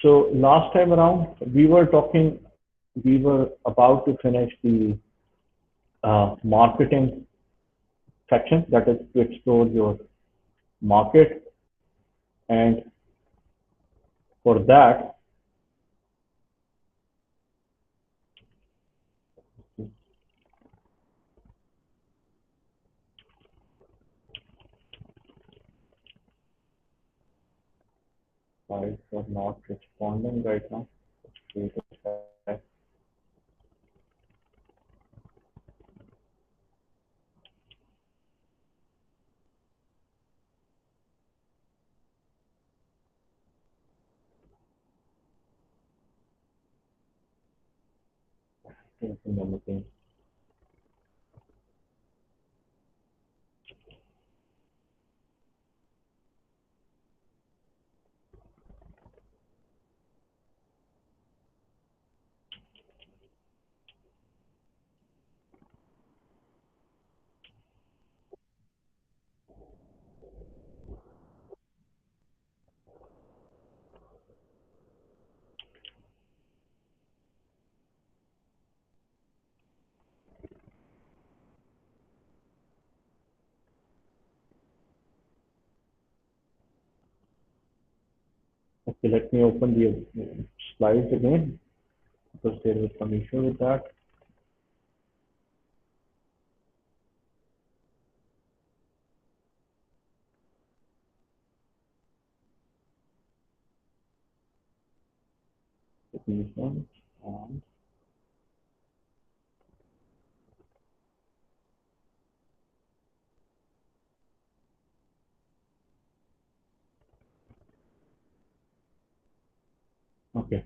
So last time around, we were about to finish the marketing section, that is to explore your market. And for that, slides are not responding right now. Wait a sec. Thinking anything. Okay, let me open the slides again because there was some issue with that. These ones and okay.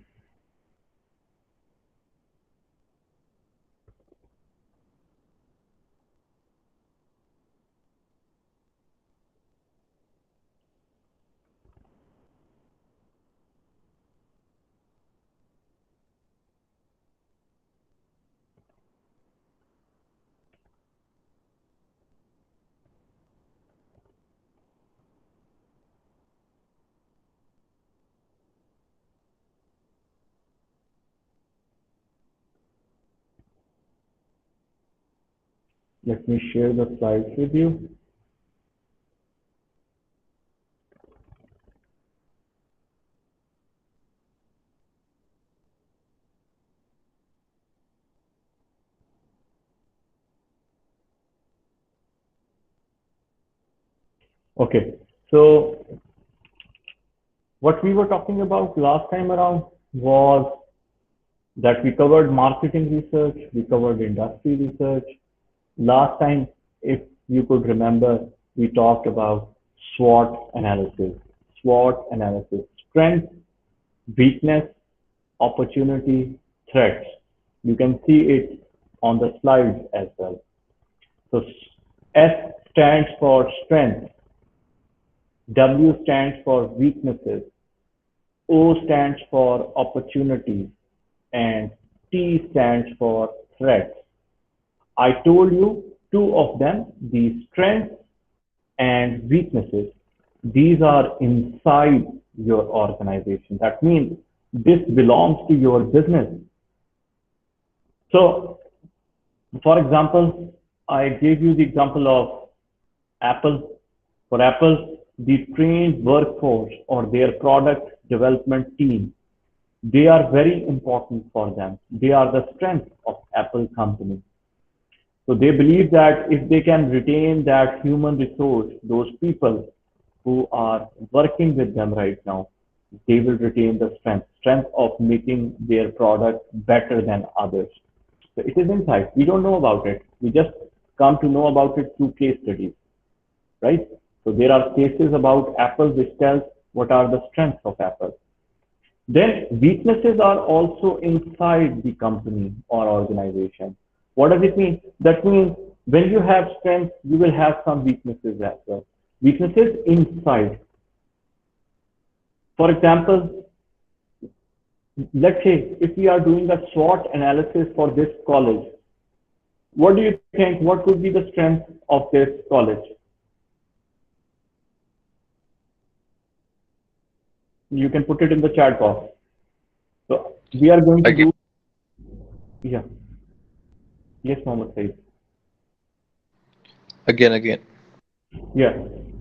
Let me share the slides with you. Okay, so what we were talking about last time around was that we covered marketing research, we covered industry research. Last time, if you could remember, we talked about SWOT analysis. SWOT analysis: strength, weakness, opportunity, threats. You can see it on the slides as well. So S stands for strength, W stands for weaknesses, O stands for opportunities, and T stands for threats. I told you two of them, the strengths and weaknesses. These are inside your organization. That means this belongs to your business. So, for example, I gave you the example of Apple. For Apple, the trained workforce or their product development team, they are very important for them. They are the strength of Apple company. So they believe that if they can retain that human resource, those people who are working with them right now, they will retain the strength of making their product better than others. So it is inside. We don't know about it. We just come to know about it through case studies, right? So there are cases about Apple which tells what are the strengths of Apple. Then weaknesses are also inside the company or organization. What does it mean? That means when you have strengths, you will have some weaknesses as well. Weaknesses inside. For example, let's say if we are doing a SWOT analysis for this college, what do you think? What could be the strength of this college? You can put it in the chat box. We are going to Again, do, yeah, yes, Mohammed Said. again. Yeah,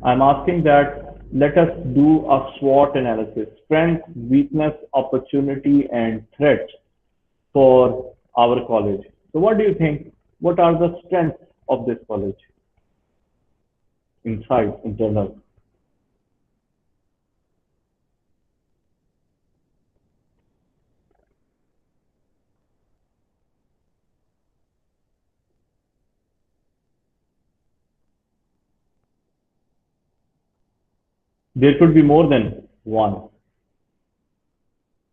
I'm asking that let us do a SWOT analysis, strength, weakness, opportunity, and threats for our college. So what do you think? What are the strengths of this college inside, internal? There could be more than one.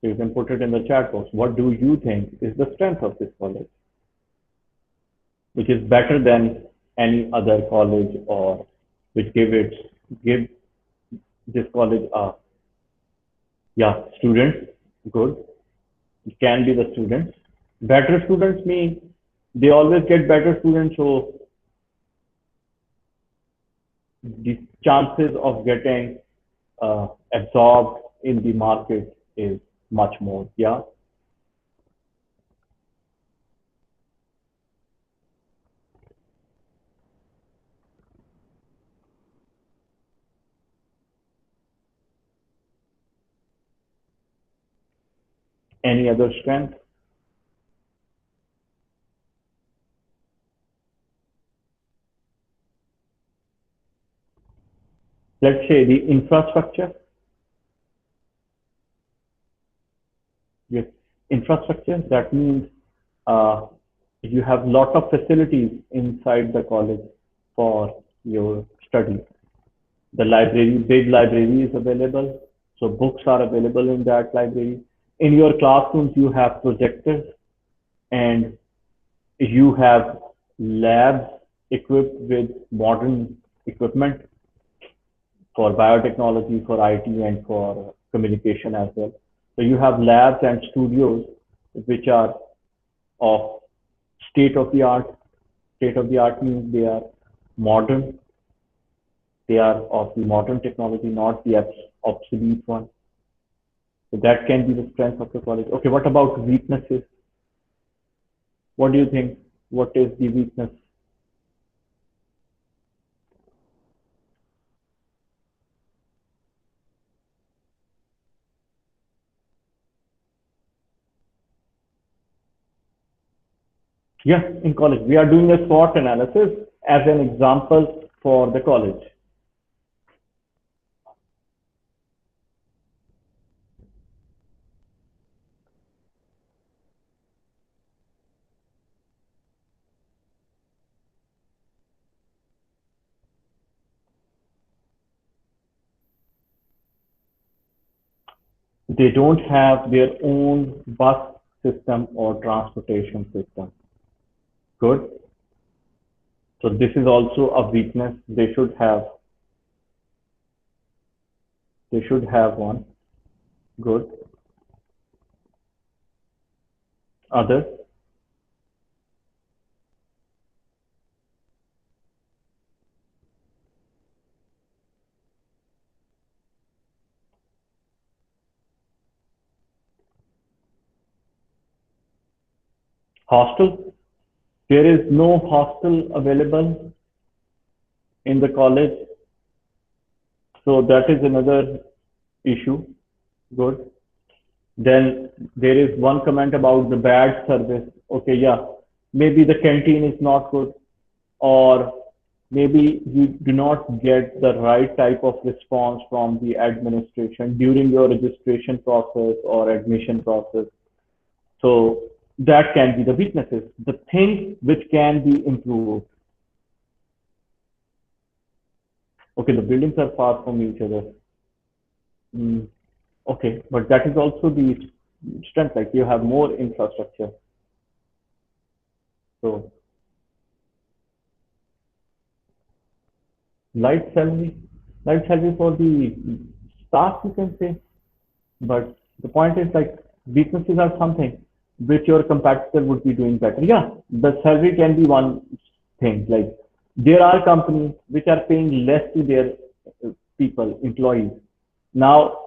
So you can put it in the chat box. What do you think is the strength of this college, which is better than any other college, or which give this college a, yeah, students, good. It can be the students. Better students mean they always get better students, so the chances of getting absorbed in the market is much more. Yeah. Any other strength? Let's say the infrastructure. Yes, infrastructure. That means uh, you have lot of facilities inside the college for your study. The library, big library is available, so books are available in that library. In your classrooms, you have projectors and you have labs equipped with modern equipment for biotechnology, for IT, and for communication as well. So you have labs and studios which are of state of the art. State of the art means they are modern, they are of the modern technology, not the obsolete one. So that can be the strength of the college. Okay, what about weaknesses? What do you think? What is the weakness? Yeah, in college, we are doing a SWOT analysis as an example for the college. They don't have their own bus system or transportation system. Good. So this is also a weakness. They should have one. Good. Others. Hostel. There is no hostel available in the college. So that is another issue. Good. Then there is one comment about the bad service. Okay, yeah, maybe the canteen is not good, or maybe you do not get the right type of response from the administration during your registration process or admission process. So that can be the weaknesses, the things which can be improved. Okay, the buildings are far from each other. Mm, okay, but that is also the strength, like you have more infrastructure. So light salary, light salary for the staff, you can say. But the point is like weaknesses are something which your competitor would be doing better. Yeah, the salary can be one thing. Like there are companies which are paying less to their people, employees. Now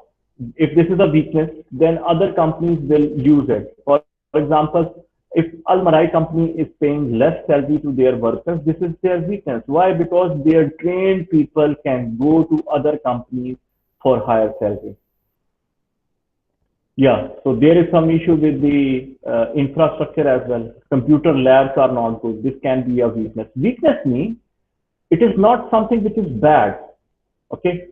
If this is a weakness, then other companies will use it. For example, if Almarai company is paying less salary to their workers, this is their weakness. Why? Because their trained people can go to other companies for higher salary. Yeah, so there is some issue with the infrastructure as well. Computer labs are not good. This can be a weakness. Weakness means it is not something which is bad. Okay,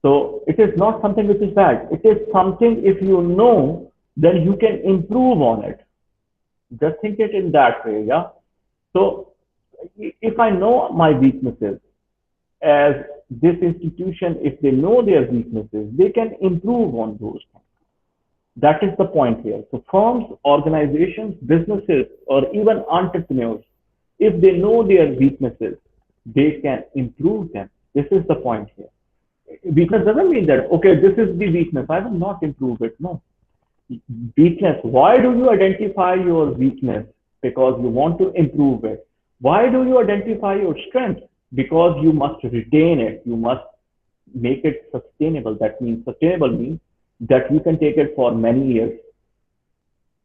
so it is not something which is bad. It is something, if you know, then you can improve on it. Just think it in that way, yeah. So if I know my weaknesses, as this institution, if they know their weaknesses, they can improve on those things. That is the point here. So firms, organizations, businesses, or even entrepreneurs, if they know their weaknesses, they can improve them. This is the point here. Weakness doesn't mean that, okay, this is the weakness, I will not improve it. No. Weakness, why do you identify your weakness? Because you want to improve it. Why do you identify your strength? Because you must retain it. You must make it sustainable. That means sustainable means that you can take it for many years.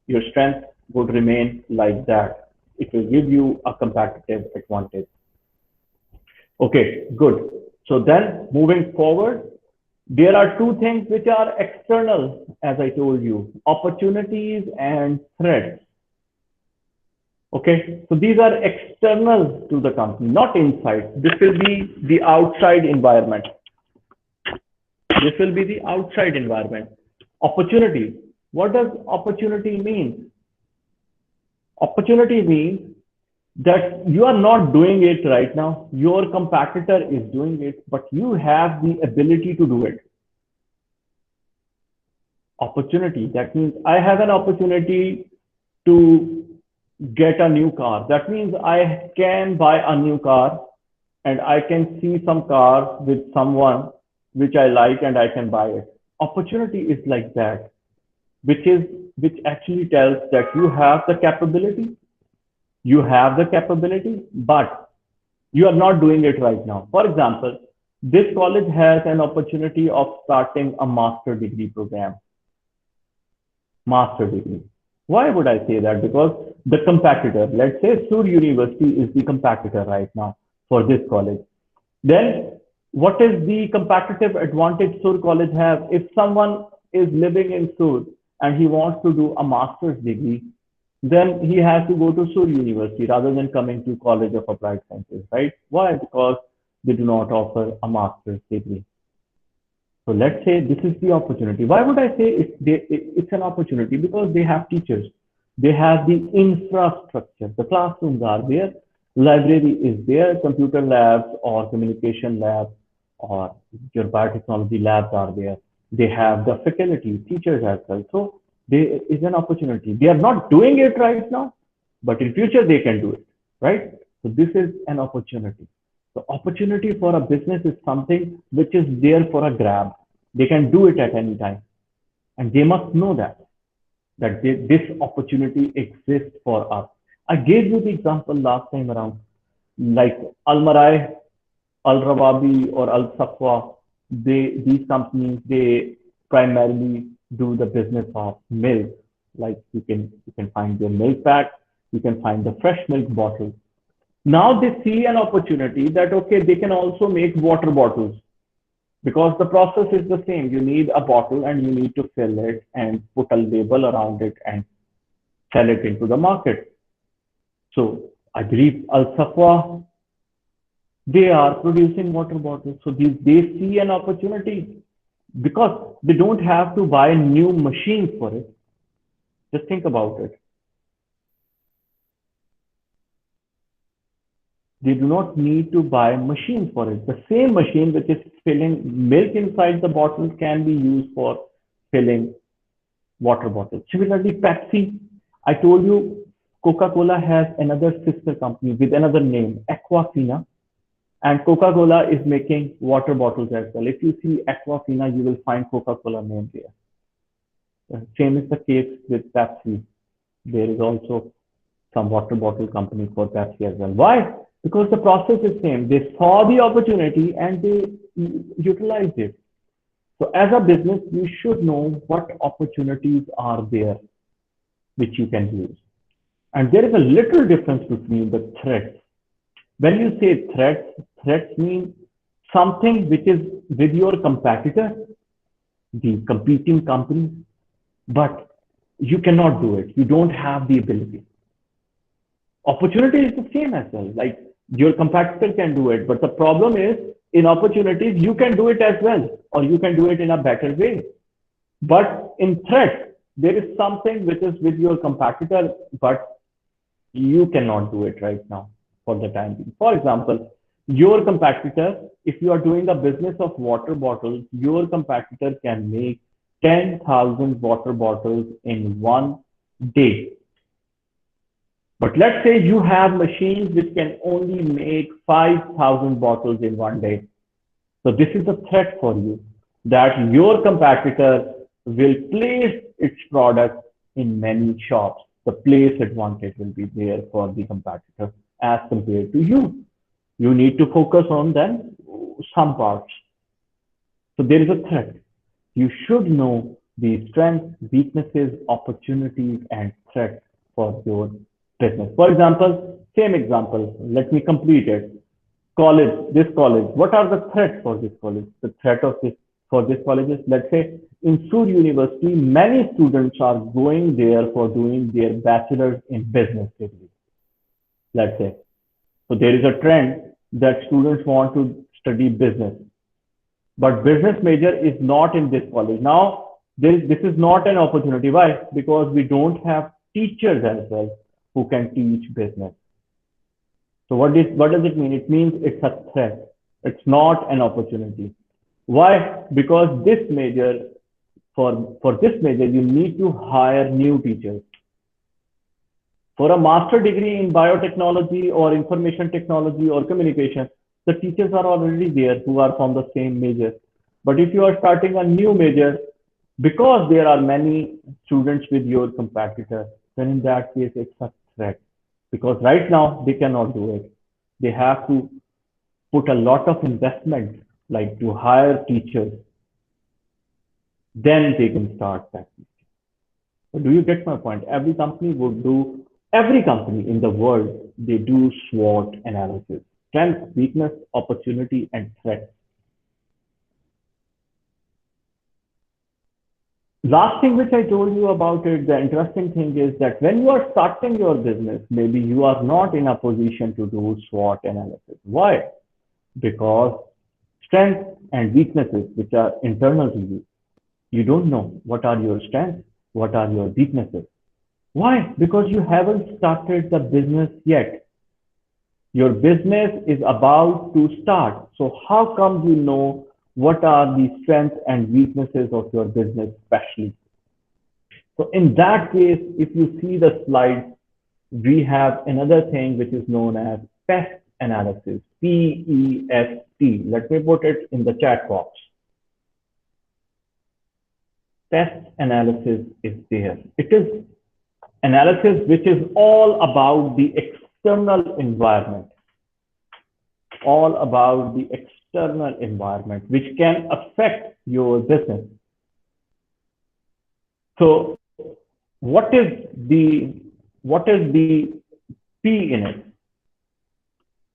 Your strength would remain like that. It will give you a competitive advantage. Okay, good. So then moving forward, there are two things which are external, as I told you, opportunities and threats. Okay, so these are external to the company, not inside. This will be the outside environment. This will be the outside environment. Opportunity. What does opportunity mean? Opportunity means that you are not doing it right now. Your competitor is doing it, but you have the ability to do it. Opportunity. That means I have an opportunity to get a new car. That means I can buy a new car and I can see some car with someone which I like and I can buy it. Opportunity is like that, which actually tells that you have the capability. You have the capability, but you are not doing it right now. For example, this college has an opportunity of starting a master degree program. Master degree. Why would I say that? Because the competitor, let's say Sur University is the competitor right now for this college. Then what is the competitive advantage Sur College have? If someone is living in Sur and he wants to do a master's degree, then he has to go to Sur University rather than coming to College of Applied Sciences, right? Why? Because they do not offer a master's degree. So let's say this is the opportunity. Why would I say it's an opportunity? Because they have teachers. They have the infrastructure. The classrooms are there. Library is there. Computer labs or communication labs or your biotechnology labs are there. They have the faculty, teachers as well. So there is an opportunity. They are not doing it right now, but in future they can do it, right? So this is an opportunity. The opportunity for a business is something which is there for a grab. They can do it at any time. And they must know that this opportunity exists for us. I gave you the example last time around, like Almarai, Al Rawabi or Al Safwa, these companies, they primarily do the business of milk. Like you can find their milk pack, you can find the fresh milk bottles. Now they see an opportunity that, okay, they can also make water bottles because the process is the same. You need a bottle and you need to fill it and put a label around it and sell it into the market. So I believe Al Safwa, they are producing water bottles. So they see an opportunity because they don't have to buy new machines for it. Just think about it. They do not need to buy machines for it. The same machine which is filling milk inside the bottle can be used for filling water bottles. Similarly, Pepsi, I told you Coca-Cola has another sister company with another name, Aquafina, and Coca-Cola is making water bottles as well. If you see Aquafina, you will find Coca-Cola name there. Same is the case with Pepsi. There is also some water bottle company for Pepsi as well. Why? Because the process is same. They saw the opportunity and they utilized it. So as a business, you should know what opportunities are there which you can use. And there is a little difference between the threats. When you say threats, threats mean something which is with your competitor, the competing companies, but you cannot do it. You don't have the ability. Opportunity is the same as well. Like your competitor can do it, but the problem is in opportunities, you can do it as well, or you can do it in a better way. But in threat, there is something which is with your competitor, but you cannot do it right now for the time being. For example, your competitor, if you are doing a business of water bottles, your competitor can make 10,000 water bottles in one day. But let's say you have machines which can only make 5,000 bottles in one day. So this is a threat for you that your competitor will place its product in many shops. The place advantage will be there for the competitor as compared to you. You need to focus on then some parts. So there is a threat. You should know the strengths, weaknesses, opportunities, and threats for your business. For example, same example, let me complete it. This college, what are the threats for this college? The threat of this for this college is, let's say, in Sur University, many students are going there for doing their bachelor's in business degree, let's say. So there is a trend that students want to study business, but business major is not in this college. Now, this is not an opportunity. Why? Because we don't have teachers as well who can teach business. So what does it mean? It means it's a threat. It's not an opportunity. Why? Because this major, for this major, you need to hire new teachers. For a master degree in biotechnology or information technology or communication, the teachers are already there who are from the same major. But if you are starting a new major, because there are many students with your competitor, then in that case, it's a threat. Because right now, they cannot do it. They have to put a lot of investment, like to hire teachers. Then they can start that. So do you get my point? Every company in the world, they do SWOT analysis. Strength, weakness, opportunity, and threat. Last thing which I told you about it, the interesting thing is that when you are starting your business, maybe you are not in a position to do SWOT analysis. Why? Because strengths and weaknesses, which are internal to you, you don't know what are your strengths, what are your weaknesses. Why? Because you haven't started the business yet. Your business is about to start. So how come you know what are the strengths and weaknesses of your business especially? So in that case, if you see the slide, we have another thing which is known as PEST analysis, P-E-S-T. Let me put it in the chat box. PEST analysis is there. It is analysis which is all about the external environment, which can affect your business. So what is the P in it?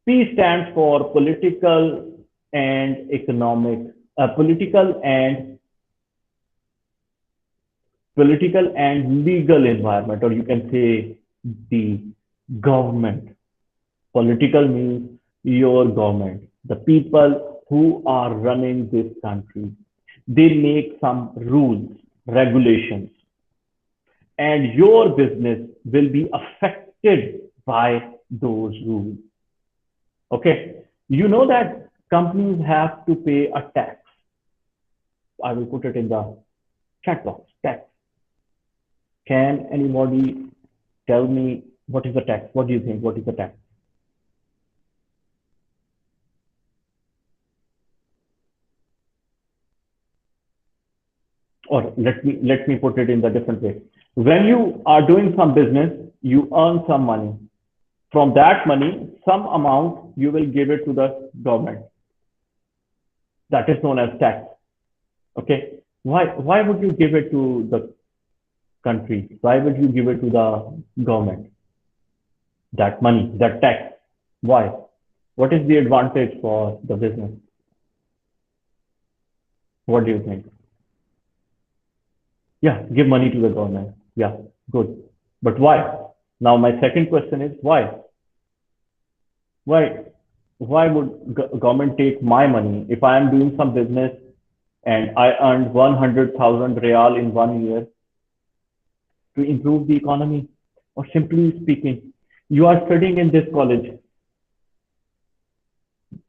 P stands for political and economic, political and legal environment, or you can say the government. Political means your government, the people who are running this country. They make some rules, regulations, and your business will be affected by those rules. Okay, you know that companies have to pay a tax. I will put it in the chat box. Tax. Can anybody tell me what is the tax? What do you think? What is the tax? Or let me put it in the different way. When you are doing some business, you earn some money. From that money, some amount you will give it to the government. That is known as tax. Okay. Why would you give it to the country? Why would you give it to the government? That money, that tax. Why? What is the advantage for the business? What do you think? Yeah, give money to the government. Yeah, good. But why? Now my second question is why? Why? Why would government take my money if I am doing some business and I earned 100,000 real in 1 year to improve the economy? Or simply speaking, you are studying in this college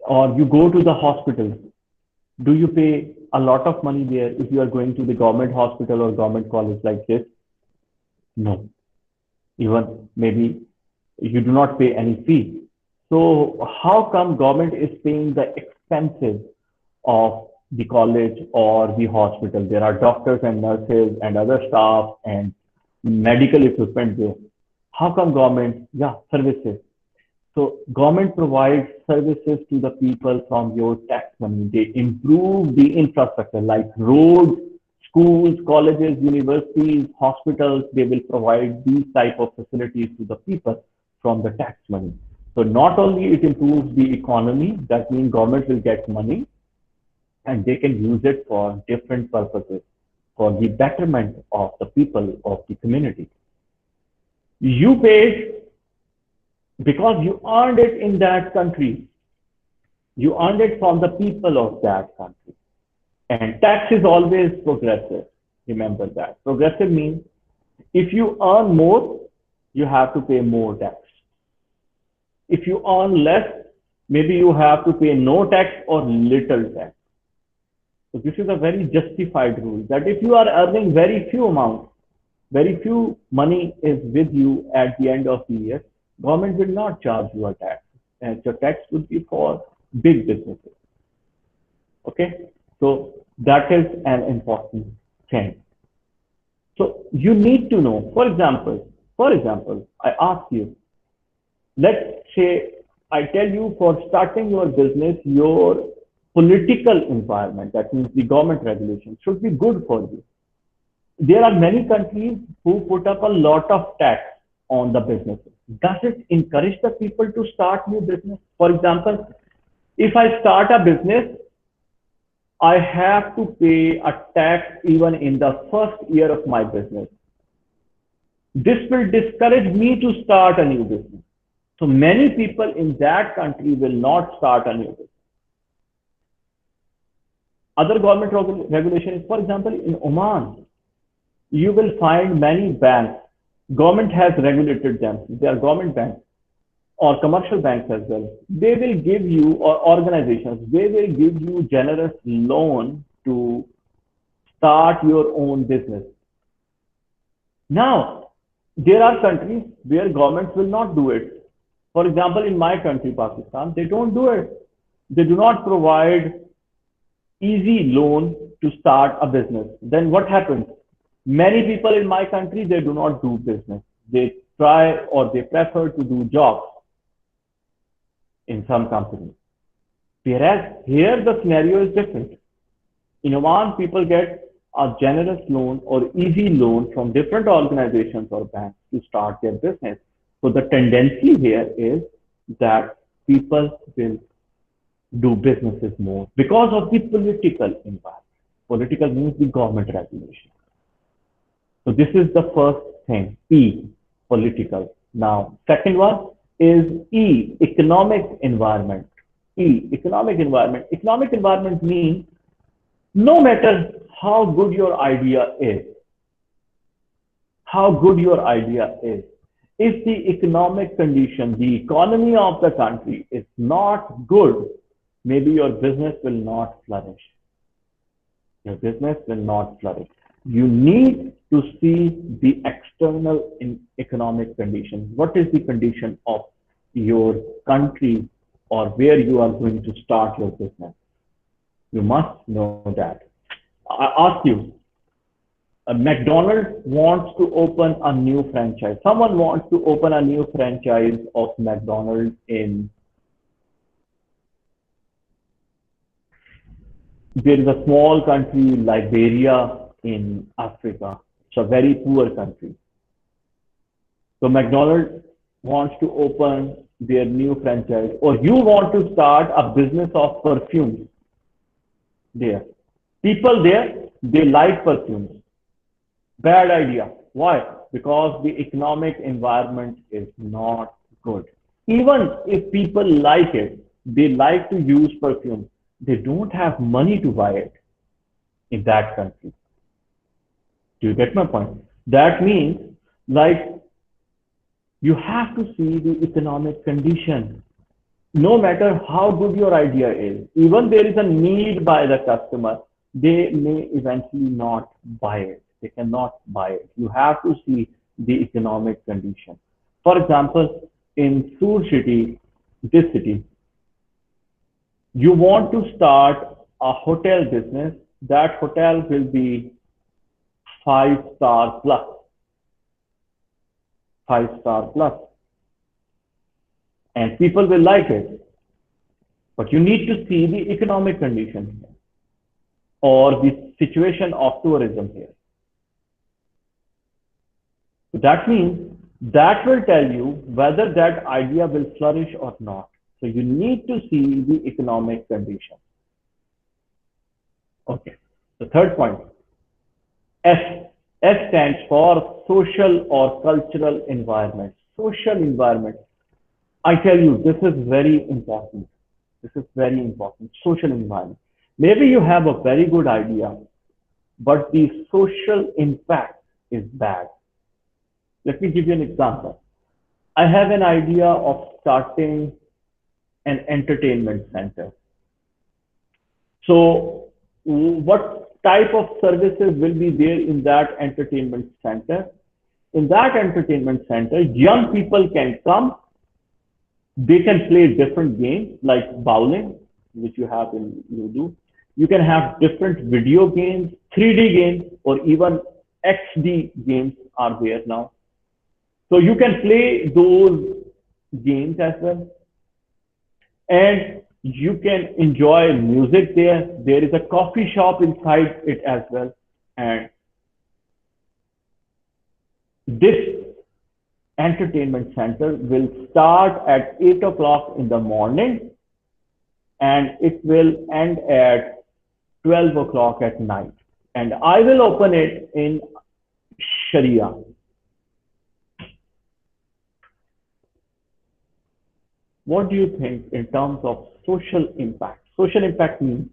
or you go to the hospital. Do you pay a lot of money there if you are going to the government hospital or government college like this? No. Even maybe you do not pay any fee. So how come government is paying the expenses of the college or the hospital? There are doctors and nurses and other staff and medical equipment there. How come government? Yeah, services. So government provides services to the people from your tax money. They improve the infrastructure like roads, schools, colleges, universities, hospitals. They will provide these type of facilities to the people from the tax money. So not only it improves the economy, that means government will get money and they can use it for different purposes for the betterment of the people of the community. You paid because you earned it in that country. You earned it from the people of that country. And tax is always progressive. Remember that. Progressive means if you earn more, you have to pay more tax. If you earn less, maybe you have to pay no tax or little tax. So this is a very justified rule that if you are earning very few amounts, very few money is with you at the end of the year, government will not charge you a tax. And your tax would be for big businesses. Okay, so that is an important thing. So you need to know, for example, I ask you, let's say I tell you for starting your business, your political environment, that means the government regulation, should be good for you. There are many countries who put up a lot of tax on the businesses. Does it encourage the people to start new business? For example, if I start a business, I have to pay a tax even in the first year of my business. This will discourage me to start a new business. So many people in that country will not start a new business. Other government regulations, for example, in Oman, you will find many banks. Government has regulated them. They are government banks or commercial banks as well. They will give you, or organizations, they will give you generous loan to start your own business. Now, there are countries where governments will not do it. For example, in my country, Pakistan, they don't do it. They do not provide easy loan to start a business. Then what happens? Many people in my country, they do not do business. They try or they prefer to do jobs in some companies. Whereas here the scenario is different. In Oman, people get a generous loan or easy loan from different organizations or banks to start their business. So the tendency here is that people will do businesses more because of the political environment. Political means the government regulation. So this is the first thing, P, political. Now, second one is E, economic environment. E, economic environment. Economic environment means no matter how good your idea is, if the economic condition, the economy of the country is not good, maybe your business will not flourish. Your business will not flourish. You need to see the external economic conditions. What is the condition of your country or where you are going to start your business? You must know that. I ask you, McDonald's wants to open a new franchise. Someone wants to open a new franchise of McDonald's in There is a small country, Liberia in Africa. It's a very poor country. So McDonald's wants to open their new franchise, or you want to start a business of perfumes there. People there, they like perfumes. Bad idea. Why? Because the economic environment is not good. Even if people like it, they like to use perfume. They don't have money to buy it in that country. Do you get my point? That means, like, you have to see the economic condition. No matter how good your idea is, even there is a need by the customer, they may eventually not buy it. They cannot buy it. You have to see the economic condition. For example, in Sur City, this city, you want to start a hotel business. That hotel will be 5 star plus, 5 star plus, and people will like it. But you need to see the economic condition here, or the situation of tourism here. So that means that will tell you whether that idea will flourish or not. So you need to see the economic condition. Okay. The third point, S. S stands for social or cultural environment. Social environment. I tell you, this is very important. This is very important. Social environment. Maybe you have a very good idea, but the social impact is bad. Let me give you an example. I have an idea of starting an entertainment center. So, what type of services will be there in that entertainment center? In that entertainment center, young people can come. They can play different games like bowling, which you have in Ludo. You can have different video games, 3D games, or even XD games are there now. So you can play those games as well. And you can enjoy music there. There is a coffee shop inside it as well. And this entertainment center will start at 8 o'clock in the morning and it will end at 12 o'clock at night. And I will open it in Sharia. What do you think in terms of social impact? Social impact means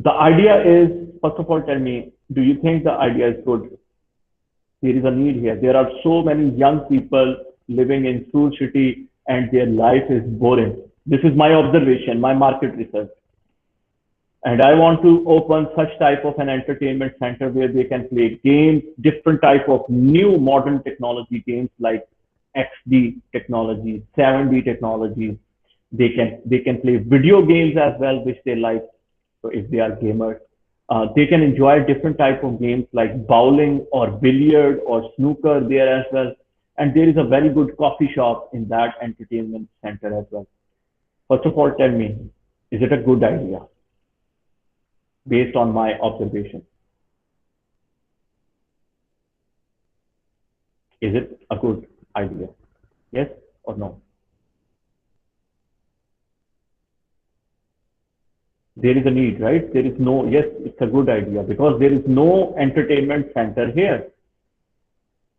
the idea is, first of all, tell me, do you think the idea is good? There is a need here. There are so many young people living in Sur City and their life is boring. This is my observation, my market research. And I want to open such type of an entertainment center where they can play games, different type of new modern technology games like XD technology, 7D technology. They can play video games as well, which they like. So if they are gamers, they can enjoy different type of games like bowling or billiard or snooker there as well. And there is a very good coffee shop in that entertainment center as well. First of all, tell me, is it a good idea based on my observation? Is it a good idea? Yes or no? There is a need, right? There is no, yes, it's a good idea because there is no entertainment center here.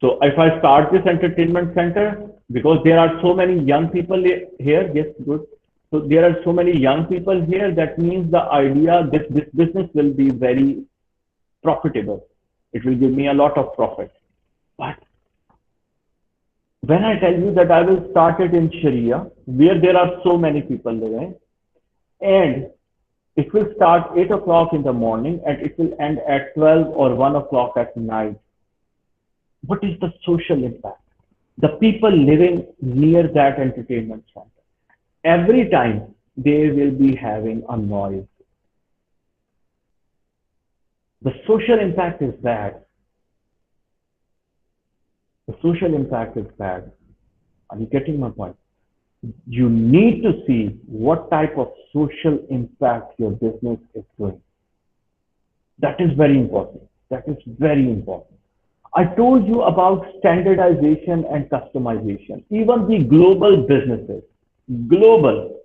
So if I start this entertainment center, because there are so many young people here, yes, good. So there are so many young people here, that means the idea, this business will be very profitable. It will give me a lot of profit. But when I tell you that I will start it in Sharia, where there are so many people living, and it will start 8 o'clock in the morning and it will end at 12 or 1 o'clock at night. What is the social impact? The people living near that entertainment center, every time they will be having a noise. The social impact is bad. The social impact is bad. Are you getting my point? You need to see what type of social impact your business is doing. That is very important. That is very important. I told you about standardization and customization. Even the global businesses, global,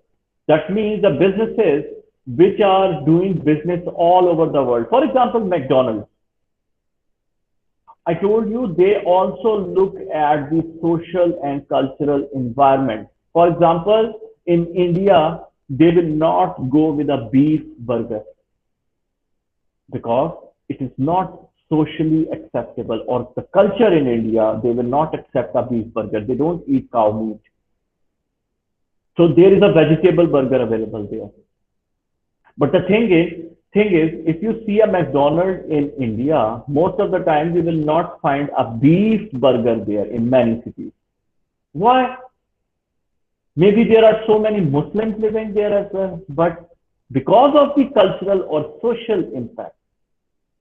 that means the businesses which are doing business all over the world. For example, McDonald's. I told you they also look at the social and cultural environment. For example, in India, they will not go with a beef burger because it is not socially acceptable, or the culture in India, they will not accept a beef burger. They don't eat cow meat. So there is a vegetable burger available there. But the thing is, if you see a McDonald's in India, most of the time you will not find a beef burger there in many cities. Why? Maybe there are so many Muslims living there as well, but because of the cultural or social impact,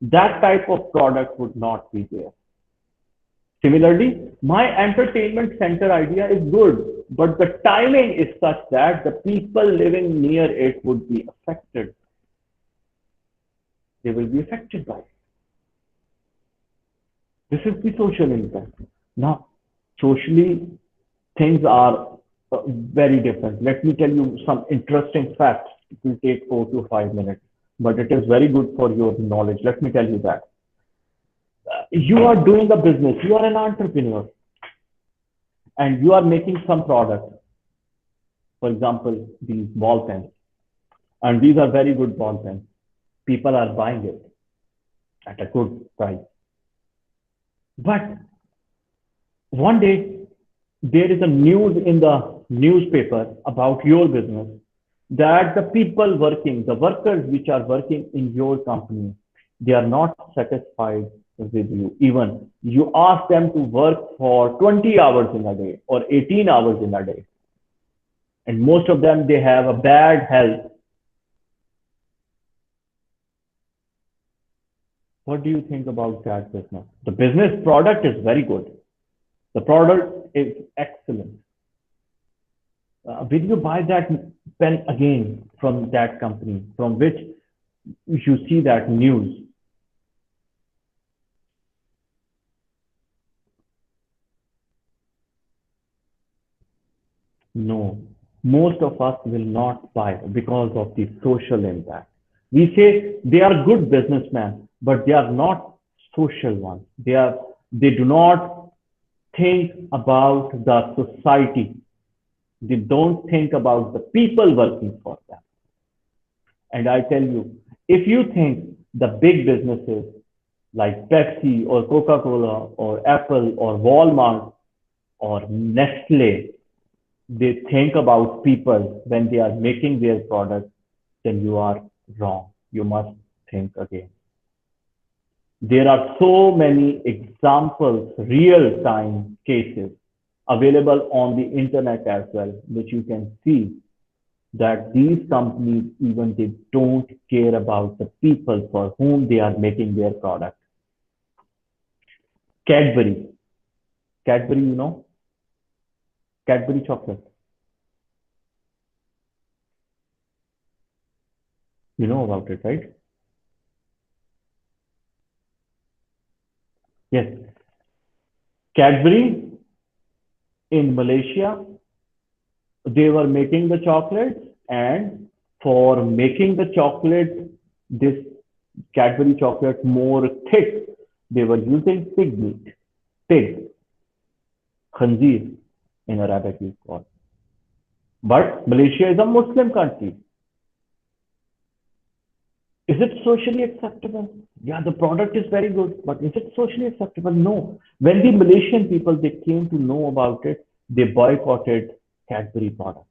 that type of product would not be there. Similarly, my entertainment center idea is good, but the timing is such that the people living near it would be affected. They will be affected by it. This is the social impact. Now, socially, things are very different. Let me tell you some interesting facts. It will take 4 to 5 minutes, but it is very good for your knowledge. Let me tell you that. You are doing a business, you are an entrepreneur, and you are making some product. For example, these ball pens, and these are very good ball pens. People are buying it at a good price. But one day there is a news in the newspaper about your business that the people working, the workers which are working in your company, they are not satisfied with you. Even you ask them to work for 20 hours in a day or 18 hours in a day. And most of them, they have a bad health. What do you think about that business? The business product is very good. The product is excellent. Will you buy that pen again from that company from which you see that news? No, most of us will not buy because of the social impact. We say they are good businessmen, but they are not social ones. They do not think about the society. They don't think about the people working for them. And I tell you, if you think the big businesses like Pepsi or Coca-Cola or Apple or Walmart or Nestle, they think about people when they are making their product, then you are wrong. You must think again. There are so many examples, real time cases available on the internet as well, which you can see that these companies, even they don't care about the people for whom they are making their product. Cadbury, Cadbury, Cadbury chocolate, you know about it, right? Yes, Cadbury in Malaysia, they were making the chocolates, and for making the chocolate, this Cadbury chocolate more thick, they were using pig meat, pig, khanzir in Arabic is called. But Malaysia is a Muslim country. Is it socially acceptable? Yeah, the product is very good, but is it socially acceptable? No. When the Malaysian people they came to know about it, they boycotted Cadbury products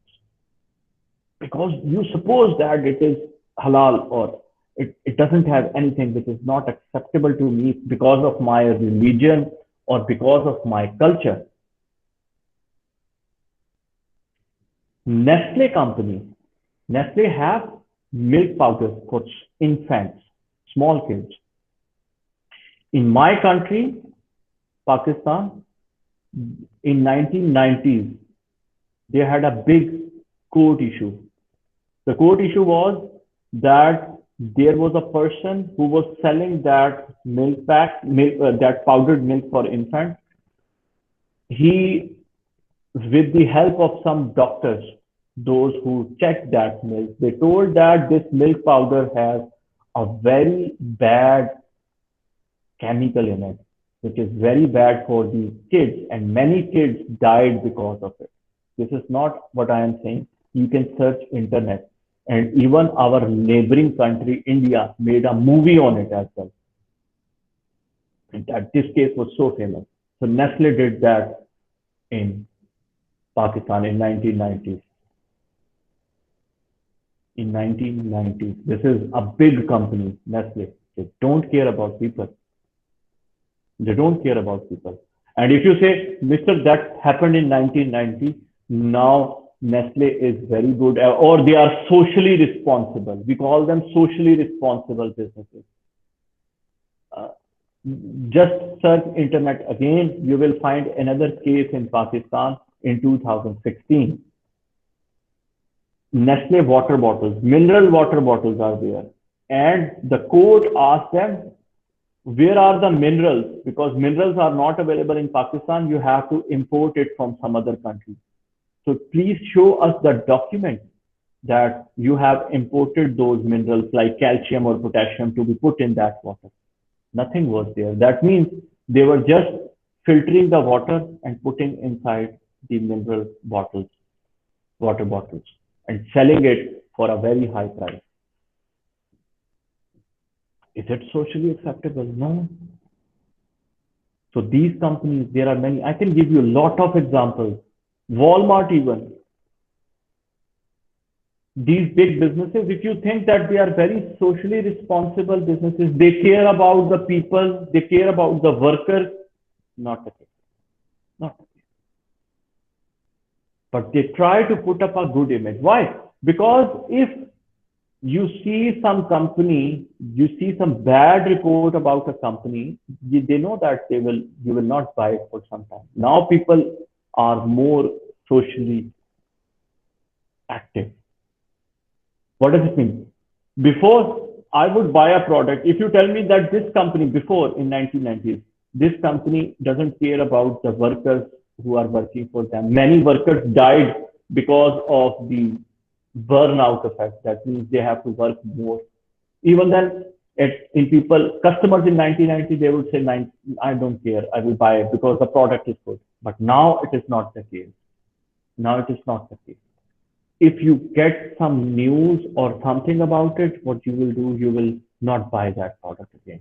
because you suppose that it is halal, or it doesn't have anything which is not acceptable to me because of my religion or because of my culture. Nestle company, Nestle have milk powders for infants, small kids. In my country, Pakistan, in 1990s, they had a big court issue. The court issue was that there was a person who was selling that that powdered milk for infants. He, with the help of some doctors, those who checked that milk, they told that this milk powder has a very bad chemical in it, which is very bad for the kids, and many kids died because of it. This is not what I am saying. You can search internet, and even our neighboring country, India, made a movie on it as well. And that this case was so famous. So Nestle did that in Pakistan in 1990s. In 1990s, this is a big company, Nestle. They don't care about people. They don't care about people. And if you say, Mr. That happened in 1990, now Nestle is very good, or they are socially responsible. We call them socially responsible businesses. Uh, just search internet again, you will find another case in Pakistan in 2016. Nestle water bottles, mineral water bottles are there. And the court asked them, where are the minerals? Because minerals are not available in Pakistan, you have to import it from some other country. So please show us the document that you have imported those minerals like calcium or potassium to be put in that water. Nothing was there. That means they were just filtering the water and putting inside the mineral bottles, water bottles, and selling it for a very high price. Is it socially acceptable? No. So these companies, there are many. I can give you a lot of examples. Walmart even. These big businesses, if you think that they are very socially responsible businesses, they care about the people, they care about the workers, not the case. Not the case. But they try to put up a good image. Why? Because if you see some company, you see some bad report about a company, they know that you will not buy it for some time. Now people are more socially active. What does it mean? Before I would buy a product, if you tell me that this company before in 1990s, this company doesn't care about the workers who are working for them. Many workers died because of the burnout effect. That means they have to work more. Even then, in people, customers in 1990, they would say, I don't care, I will buy it because the product is good. But now it is not the case. Now it is not the case. If you get some news or something about it, what you will do, you will not buy that product again.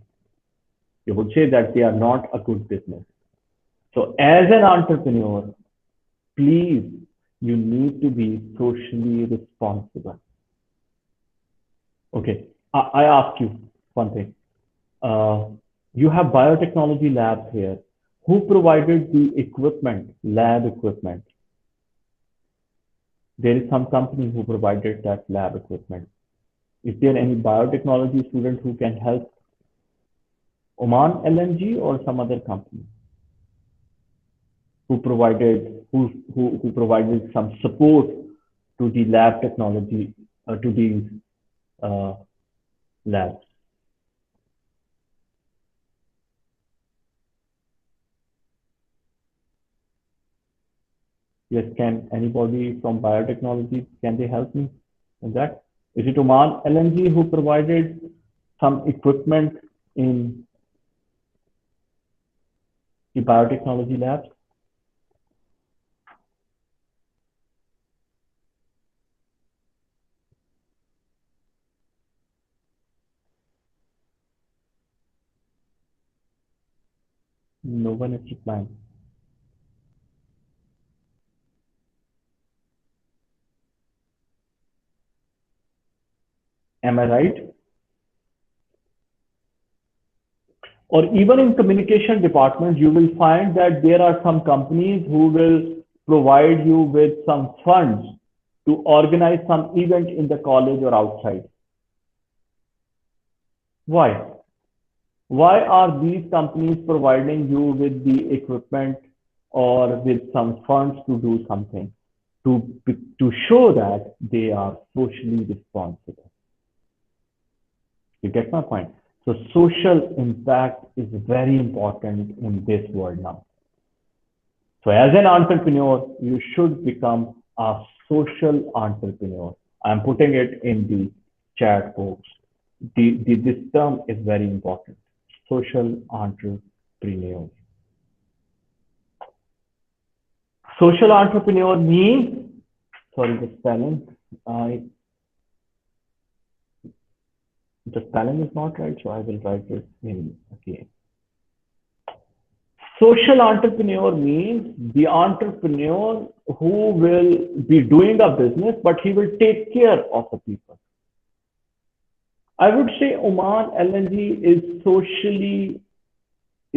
You would say that they are not a good business. So as an entrepreneur, please, you need to be socially responsible. Okay, I ask you one thing. You have biotechnology labs here. Who provided the equipment, lab equipment? There is some company who provided that lab equipment. Is there any biotechnology student who can help? Oman LNG or some other company who provided some support to the lab technology, to these labs? Yes, can anybody from biotechnology, can they help me in that? Is it Oman LNG who provided some equipment in the biotechnology labs? No one is replying. Am I right? Or even in communication department, you will find that there are some companies who will provide you with some funds to organize some event in the college or outside. Why? Why are these companies providing you with the equipment or with some funds to do something? to show that they are socially responsible. You get my point? So social impact is very important in this world now. So as an entrepreneur, you should become a social entrepreneur. I'm putting it in the chat box. This term is very important. Social entrepreneur. Social entrepreneur means, sorry, the spelling is not right, so I will write it in again. Social entrepreneur means the entrepreneur who will be doing a business, but he will take care of the people. I would say Oman LNG is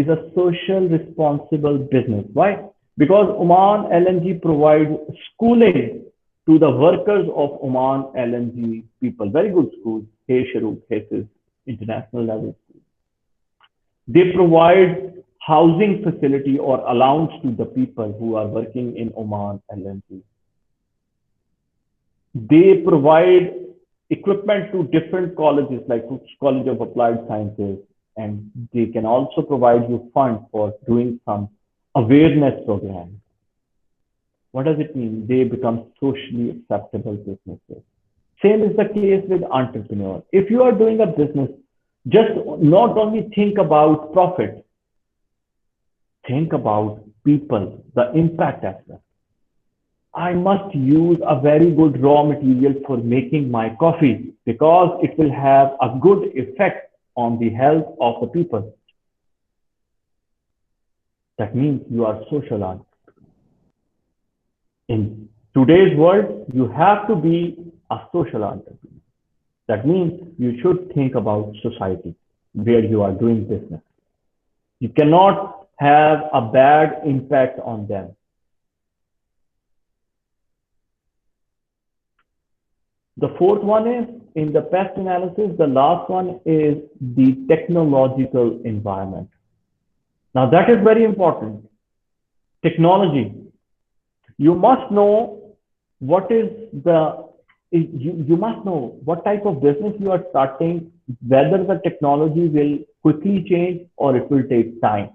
a social responsible business. Why? Because Oman LNG provides schooling to the workers of Oman LNG people. Very good schools. Hey Sharuk, Hesis, international level. They provide housing facility or allowance to the people who are working in Oman LNG. They provide equipment to different colleges like College of Applied Sciences, and they can also provide you funds for doing some awareness programs. What does it mean? They become socially acceptable businesses. Same is the case with entrepreneurs. If you are doing a business, just not only think about profit, think about people, the impact as well. I must use a very good raw material for making my coffee because it will have a good effect on the health of the people. That means you are social entrepreneur. In today's world, you have to be a social entrepreneur. That means you should think about society where you are doing business. You cannot have a bad impact on them. The fourth one is in the pest analysis, the last one is the technological environment. Now that is very important. Technology. You must know what is you must know what type of business you are starting, whether the technology will quickly change or it will take time.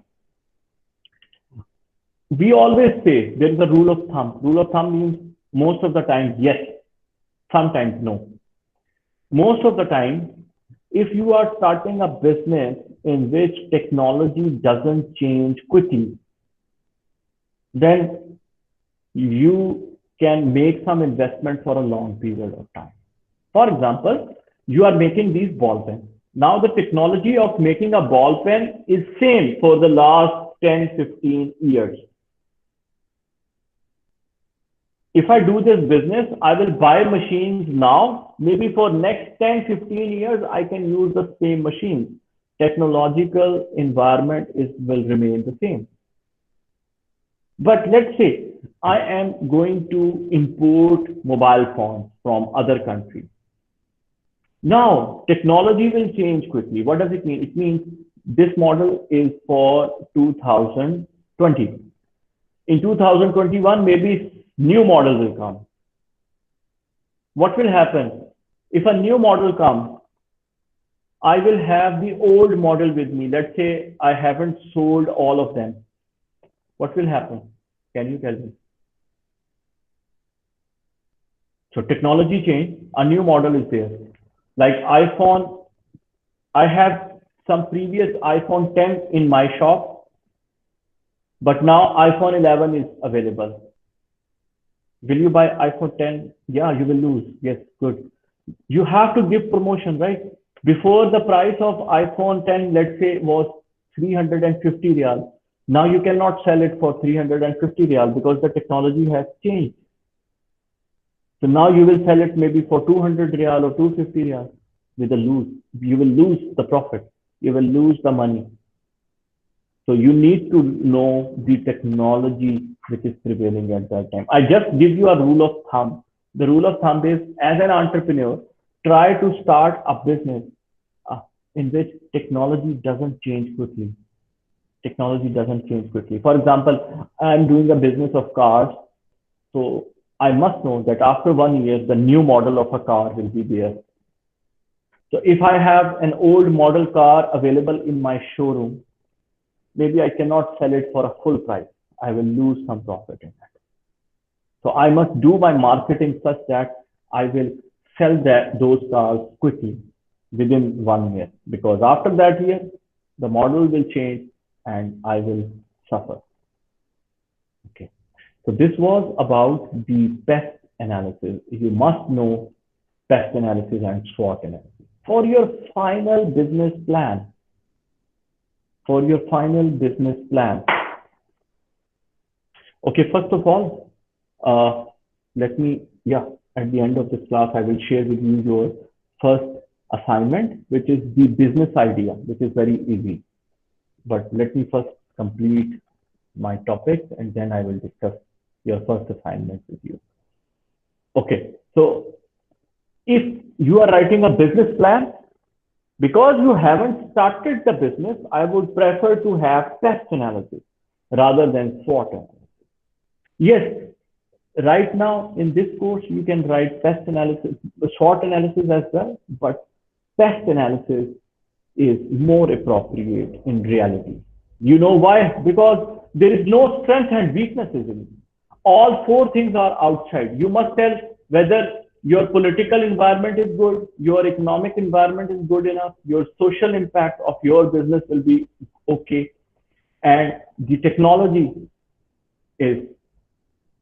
We always say there is a rule of thumb. Rule of thumb means most of the time, yes, sometimes no. Most of the time, if you are starting a business in which technology doesn't change quickly, then you can make some investment for a long period of time. For example, you are making these ball pens. Now the technology of making a ball pen is same for the last 10, 15 years. If I do this business, I will buy machines now. Maybe for next 10, 15 years, I can use the same machine. Technological environment will remain the same. But let's say I am going to import mobile phones from other countries. Now, technology will change quickly. What does it mean? It means this model is for 2020. In 2021, maybe new model will come. What will happen? If a new model comes, I will have the old model with me. Let's say I haven't sold all of them. What will happen? Can you tell me? So technology change, a new model is there. Like iPhone, I have some previous iPhone 10 in my shop, but now iPhone 11 is available. Will you buy iPhone 10? Yeah, you will lose. Yes, good. You have to give promotion, right? Before the price of iPhone 10, let's say, was 350 riyal. Now you cannot sell it for 350 riyal because the technology has changed. So now you will sell it maybe for 200 riyal or 250 riyal with a lose. You will lose the profit. You will lose the money. So you need to know the technology which is prevailing at that time. I just give you a rule of thumb. The rule of thumb is, as an entrepreneur, try to start a business in which technology doesn't change quickly. Technology doesn't change quickly. For example, I'm doing a business of cars. So I must know that after 1 year, the new model of a car will be there. So if I have an old model car available in my showroom, maybe I cannot sell it for a full price. I will lose some profit in that. So I must do my marketing such that I will sell those cars quickly within 1 year, because after that year, the model will change and I will suffer. Okay. So this was about the pest analysis. You must know pest analysis and SWOT analysis. For your final business plan, for your final business plan. Okay, first of all, let me, at the end of this class, I will share with you your first assignment, which is the business idea, which is very easy. But let me first complete my topic and then I will discuss your first assignment with you. Okay, so if you are writing a business plan, because you haven't started the business, I would prefer to have pest analysis rather than SWOT analysis. Yes, right now in this course, you can write pest analysis, SWOT analysis as well, but pest analysis is more appropriate in reality. You know why? Because there is no strength and weaknesses in it. All four things are outside. You must tell whether your political environment is good, your economic environment is good enough, your social impact of your business will be okay, and the technology is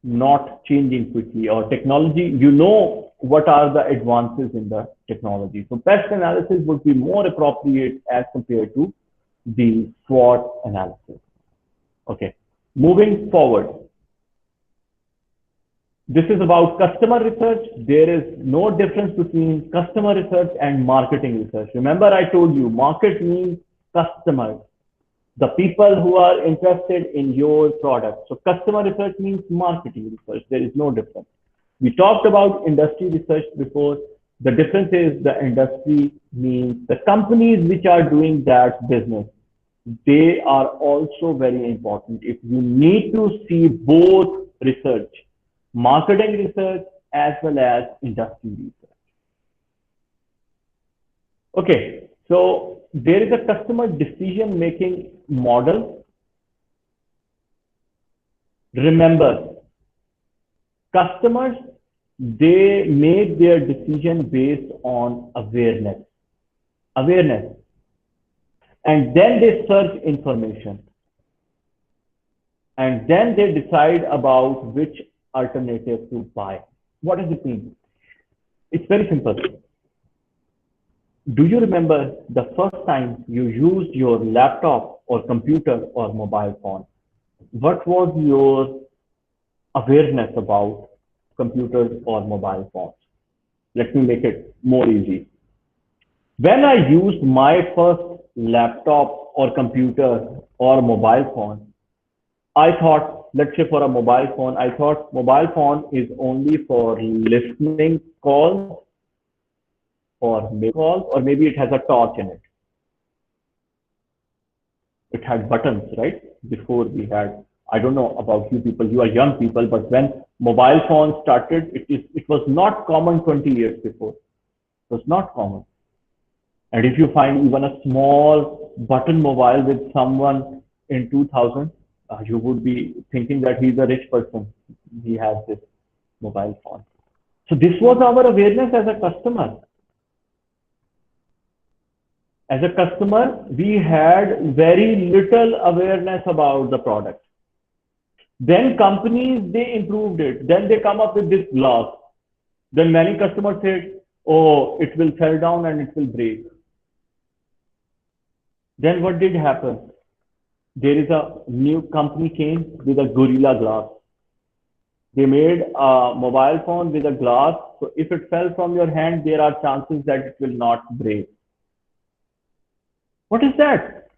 not changing quickly, or technology, you know what are the advances in the technology. So pest analysis would be more appropriate as compared to the SWOT analysis. Okay, moving forward. This is about customer research. There is no difference between customer research and marketing research. Remember, I told you market means customers, the people who are interested in your product. So customer research means marketing research. There is no difference. We talked about industry research before. The difference is the industry means the companies which are doing that business. They are also very important. If you need to see both research, marketing research as well as industry research. Okay, so there is a customer decision making model. Remember, customers, they make their decision based on awareness, and then they search information, and then they decide about which alternative to buy. What does it mean? It's very simple. Do you remember the first time you used your laptop or computer or mobile phone? What was your awareness about computers or mobile phones? Let me make it more easy. When I used my first laptop or computer or mobile phone, I thought, let's say for a mobile phone, I thought mobile phone is only for listening calls or making calls, or maybe it has a torch in it. It had buttons, right? Before we had, I don't know about you people, you are young people, but when mobile phones started, it was not common 20 years before. It was not common. And if you find even a small button mobile with someone in 2000, you would be thinking that he's a rich person. He has this mobile phone. So this was our awareness as a customer. As a customer, we had very little awareness about the product. Then companies, they improved it. Then they come up with this glass. Then many customers said, oh, it will fall down and it will break. Then what did happen? There is a new company came with a Gorilla Glass. They made a mobile phone with a glass. So if it fell from your hand, there are chances that it will not break. What is that?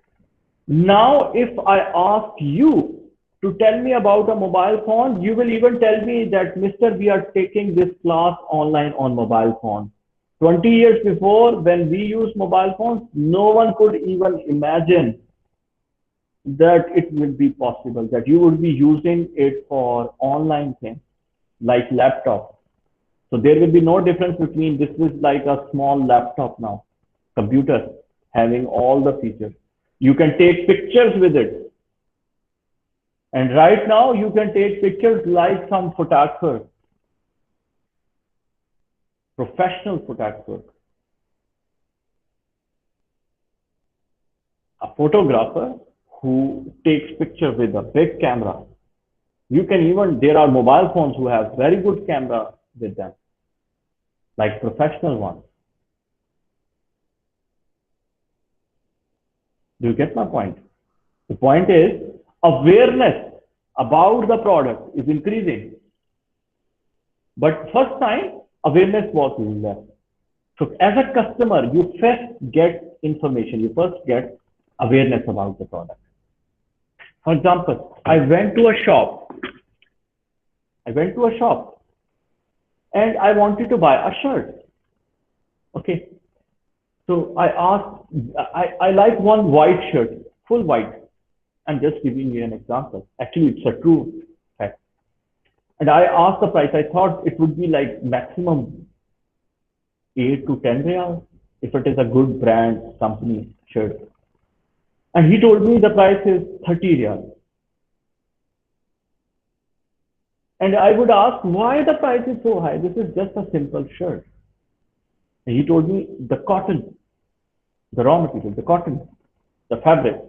Now, if I ask you to tell me about a mobile phone, you will even tell me that, Mr. We are taking this class online on mobile phone. 20 years before, when we used mobile phones, no one could even imagine that it would be possible, that you would be using it for online things. like laptop. So there will be no difference between this is like a small laptop now, computer having all the features. You can take pictures with it. And right now you can take pictures like some photographer, professional photographer, a photographer who takes picture with a big camera. You can even, there are mobile phones who have very good camera with them, like professional ones. Do you get my point? The point is awareness about the product is increasing. But first time awareness was less. So as a customer, you first get information, you first get awareness about the product. For example, I went to a shop and I wanted to buy a shirt. Okay. So I asked, I like one white shirt, full white. I'm just giving you an example. Actually, it's a true fact. And I asked the price. I thought it would be like maximum 8 to 10 real if it is a good brand company shirt. And he told me the price is 30 real. And I would ask why the price is so high. This is just a simple shirt. And he told me the cotton, the raw material, the cotton, the fabric.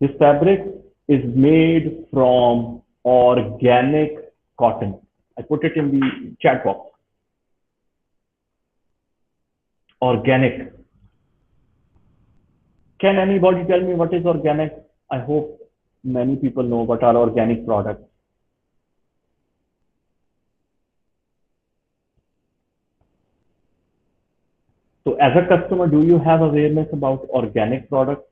This fabric is made from organic cotton. I put it in the chat box. Organic. Can anybody tell me what is organic? I hope many people know what are organic products. So as a customer, do you have awareness about organic products?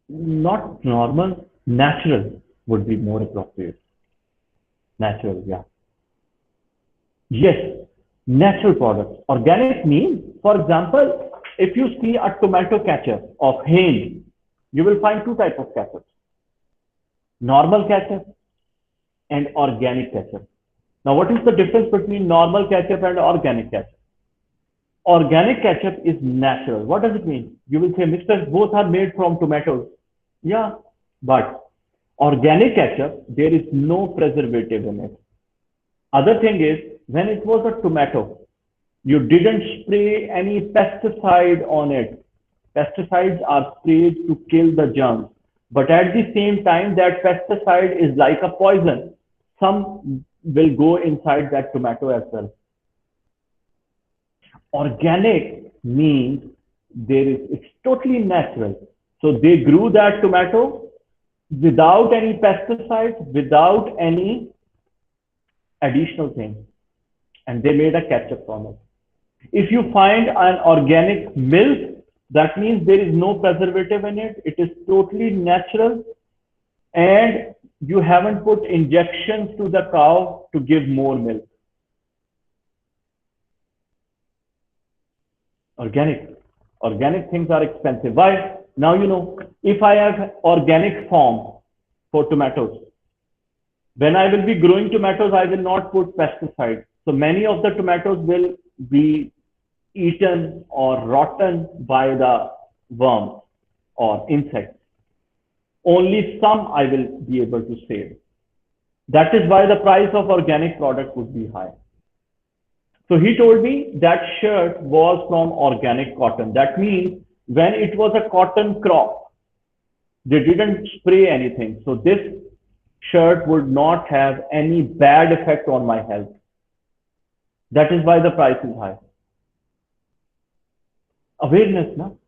Not normal, natural would be more appropriate. Natural, yeah. Yes, natural products. Organic means, for example, if you see a tomato ketchup of Heinz, you will find two types of ketchup. Normal ketchup and organic ketchup. Now, what is the difference between normal ketchup and organic ketchup? Organic ketchup is natural. What does it mean? You will say, Mr. Both are made from tomatoes. Yeah, but organic ketchup, there is no preservative in it. Other thing is, when it was a tomato, you didn't spray any pesticide on it. Pesticides are sprayed to kill the germs. But at the same time, that pesticide is like a poison. Some will go inside that tomato as well. Organic means it's totally natural. So they grew that tomato without any pesticides, without any additional thing. And they made a ketchup from it. If you find an organic milk, that means there is no preservative in it. It is totally natural. And you haven't put injections to the cow to give more milk. Organic things are expensive. Why? Now you know, if I have organic farm for tomatoes, when I will be growing tomatoes, I will not put pesticides. So many of the tomatoes will be eaten or rotten by the worms or insects. Only some I will be able to save. That is why the price of organic product would be high. So he told me that shirt was from organic cotton. That means when it was a cotton crop, they didn't spray anything. So this shirt would not have any bad effect on my health. That is why the price is high. Awareness, no?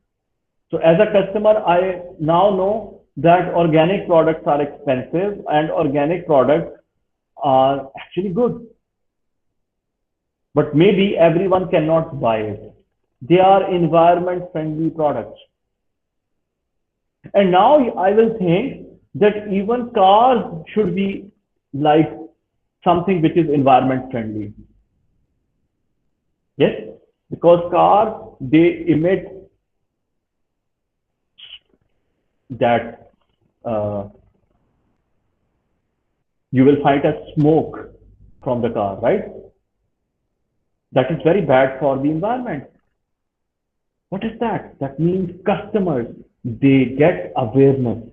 So as a customer, I now know that organic products are expensive and organic products are actually good. But maybe everyone cannot buy it. They are environment friendly products. And now I will think that even cars should be like something which is environment friendly. Yes, because cars, they emit that uh, you will find a smoke from the car, right? That is very bad for the environment. What is that? That means customers, they get awareness.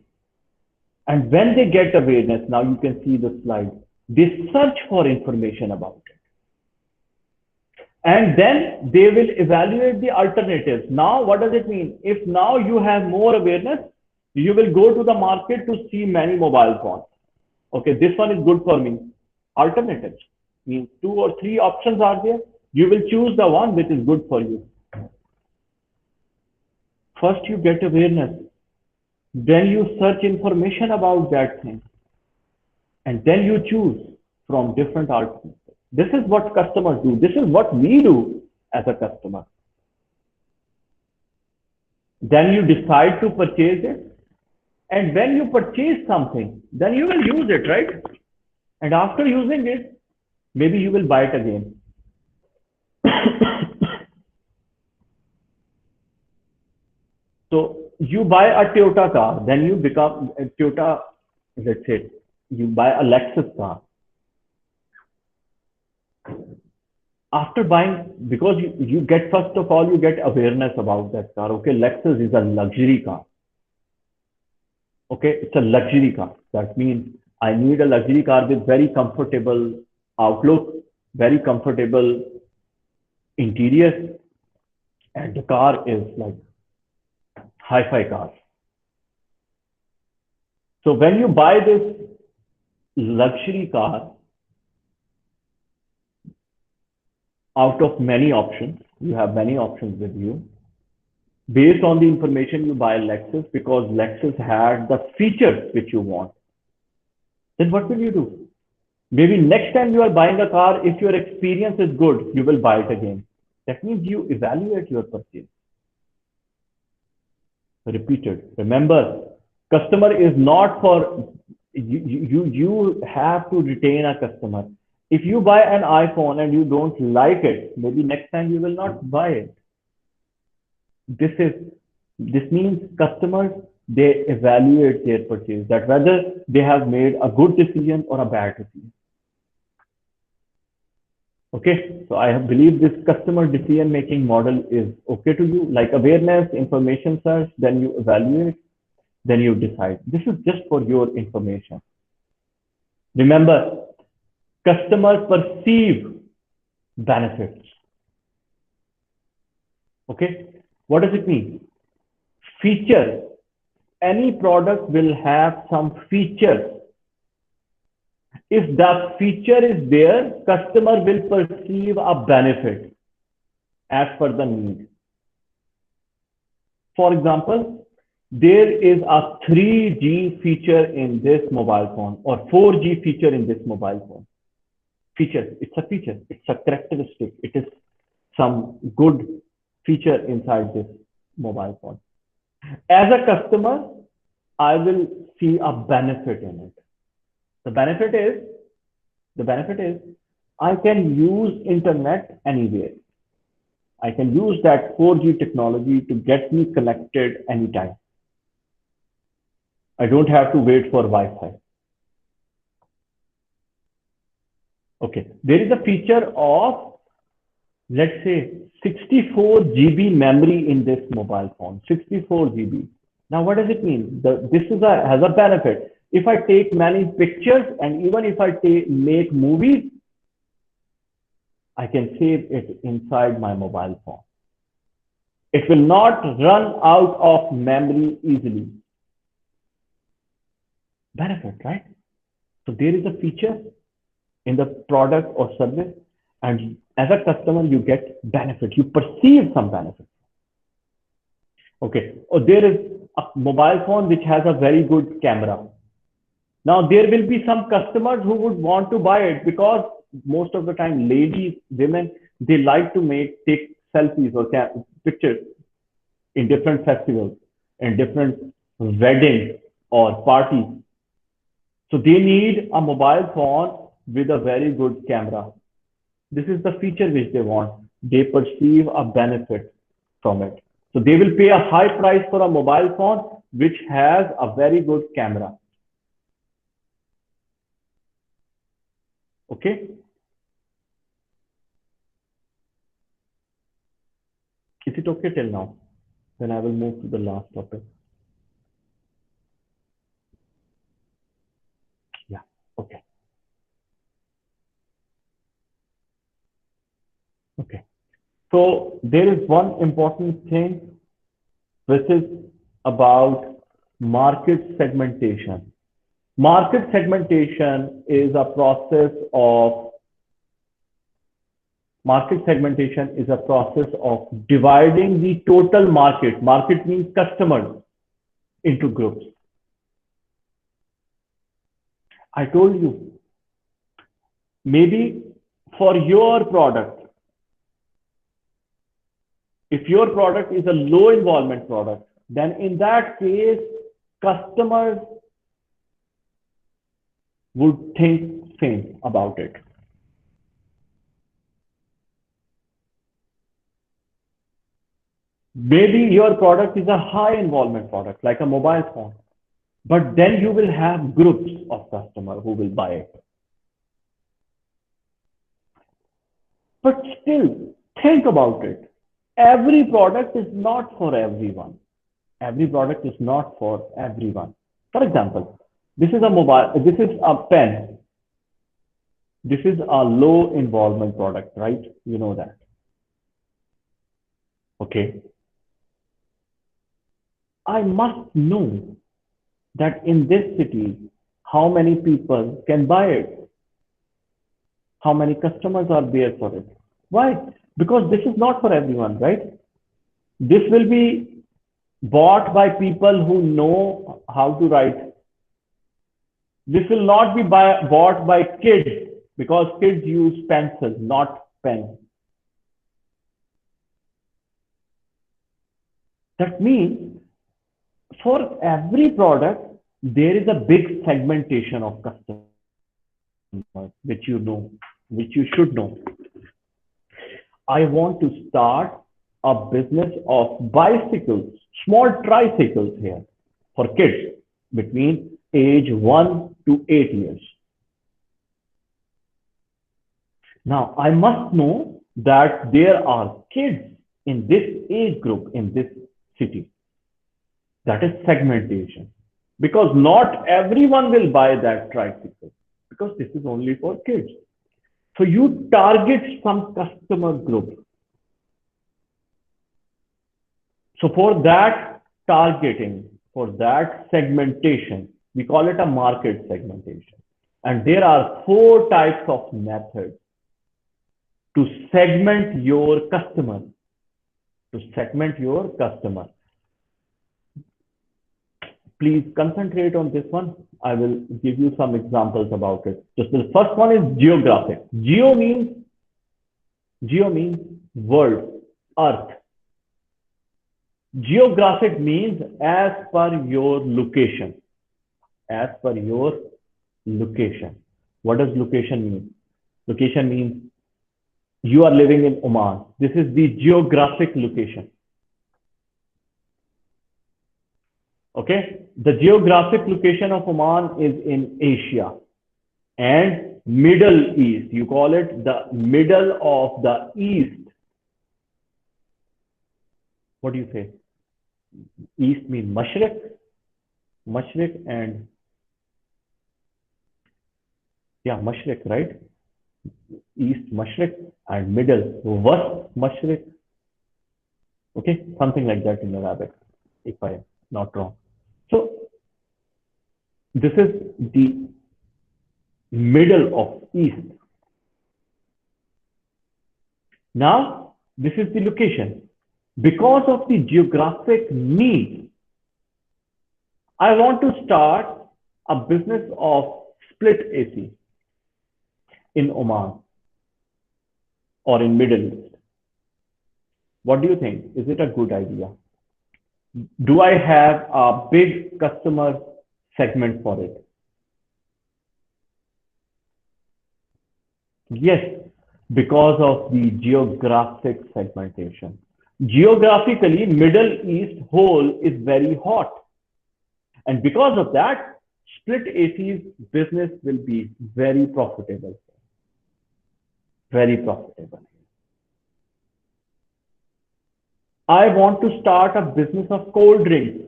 And when they get awareness, now you can see the slide, they search for information about it. And then they will evaluate the alternatives. Now, what does it mean? If now you have more awareness, you will go to the market to see many mobile phones. Okay, this one is good for me. Alternatives means 2 or 3 options are there. You will choose the one which is good for you. First, you get awareness. Then you search information about that thing. And then you choose from different alternatives. This is what customers do. This is what we do as a customer. Then you decide to purchase it. And when you purchase something, then you will use it, right? And after using it, maybe you will buy it again. So you buy a Toyota car, then you become a Toyota, let's say, you buy a Lexus car. After buying, because you get, first of all, you get awareness about that car. Okay, Lexus is a luxury car. Okay, it's a luxury car. That means I need a luxury car with very comfortable outlook, very comfortable interior, and the car is like hi-fi car. So when you buy this luxury car, out of many options, you have many options with you. Based on the information, you buy Lexus because Lexus had the features which you want. Then what will you do? Maybe next time you are buying a car, if your experience is good, you will buy it again. That means you evaluate your purchase. Repeated. Remember, customer is not for you have to retain a customer. If you buy an iPhone and you don't like it, maybe next time you will not buy it. This means customers, they evaluate their purchase, that whether they have made a good decision or a bad decision. Okay, so I believe this customer decision making model is okay to you, like awareness, information search, then you evaluate, then you decide. This is just for your information. Remember, customers perceive benefits. Okay, what does it mean? Feature. Any product will have some features. If the feature is there, customer will perceive a benefit as per the need. For example, there is a 3G feature in this mobile phone or 4G feature in this mobile phone. Feature, it's a feature, it's a characteristic, it is some good feature inside this mobile phone. As a customer, I will see a benefit in it. The benefit is I can use internet anywhere. I can use that 4G technology to get me connected anytime. I don't have to wait for Wi-Fi. Okay, there is a feature of, let's say, 64 GB memory in this mobile phone, 64 GB. Now, what does it mean? This has a benefit. If I take many pictures and even if I make movies, I can save it inside my mobile phone. It will not run out of memory easily. Benefit, right? So there is a feature in the product or service, and as a customer, you get benefit. You perceive some benefit. Okay. Or there is a mobile phone which has a very good camera. Now, there will be some customers who would want to buy it because most of the time, ladies, women, they like to take selfies or pictures in different festivals, in different weddings or parties. So they need a mobile phone with a very good camera. This is the feature which they want. They perceive a benefit from it. So they will pay a high price for a mobile phone which has a very good camera. Okay? Is it okay till now? Then I will move to the last topic. Yeah. Okay. Okay. So there is one important thing which is about market segmentation. Market segmentation is a process of dividing the total market. Market means customers into groups. I told you, maybe for your product, if your product is a low involvement product, then in that case, customers would think same about it. Maybe your product is a high involvement product, like a mobile phone, but then you will have groups of customers who will buy it. But still, think about it. Every product is not for everyone. Every product is not for everyone. For example, this is a pen. This is a low involvement product, right? You know that. Okay. I must know that in this city, how many people can buy it? How many customers are there for it? Why? Because this is not for everyone, right? This will be bought by people who know how to write. This will not be bought by kids because kids use pencils, not pen. That means for every product, there is a big segmentation of customers, which you know, which you should know. I want to start a business of bicycles, small tricycles here for kids between age 1 to 8 years. Now, I must know that there are kids in this age group in this city. That is segmentation. Because not everyone will buy that tricycle because this is only for kids. So you target some customer group. So for that targeting, for that segmentation, we call it a market segmentation. And there are 4 types of methods to segment your customer. To segment your customer. Please concentrate on this one. I will give you some examples about it. Just the first one is geographic. Geo means world, earth. Geographic means as per your location. As per your location. What does location mean? Location means you are living in Oman. This is the geographic location. Okay, the geographic location of Oman is in Asia and Middle East. You call it the middle of the East. What do you say? East means Mashriq and Mashriq, right? East Mashriq and middle West Mashriq. Okay, something like that in Arabic, if I am not wrong. So this is the middle of East. Now, this is the location. Because of the geographic need, I want to start a business of split AC in Oman or in Middle East. What do you think? Is it a good idea? Do I have a big customer segment for it? Yes, because of the geographic segmentation. Geographically, Middle East whole is very hot. And because of that, split AC's business will be very profitable. Very profitable. I want to start a business of cold drinks,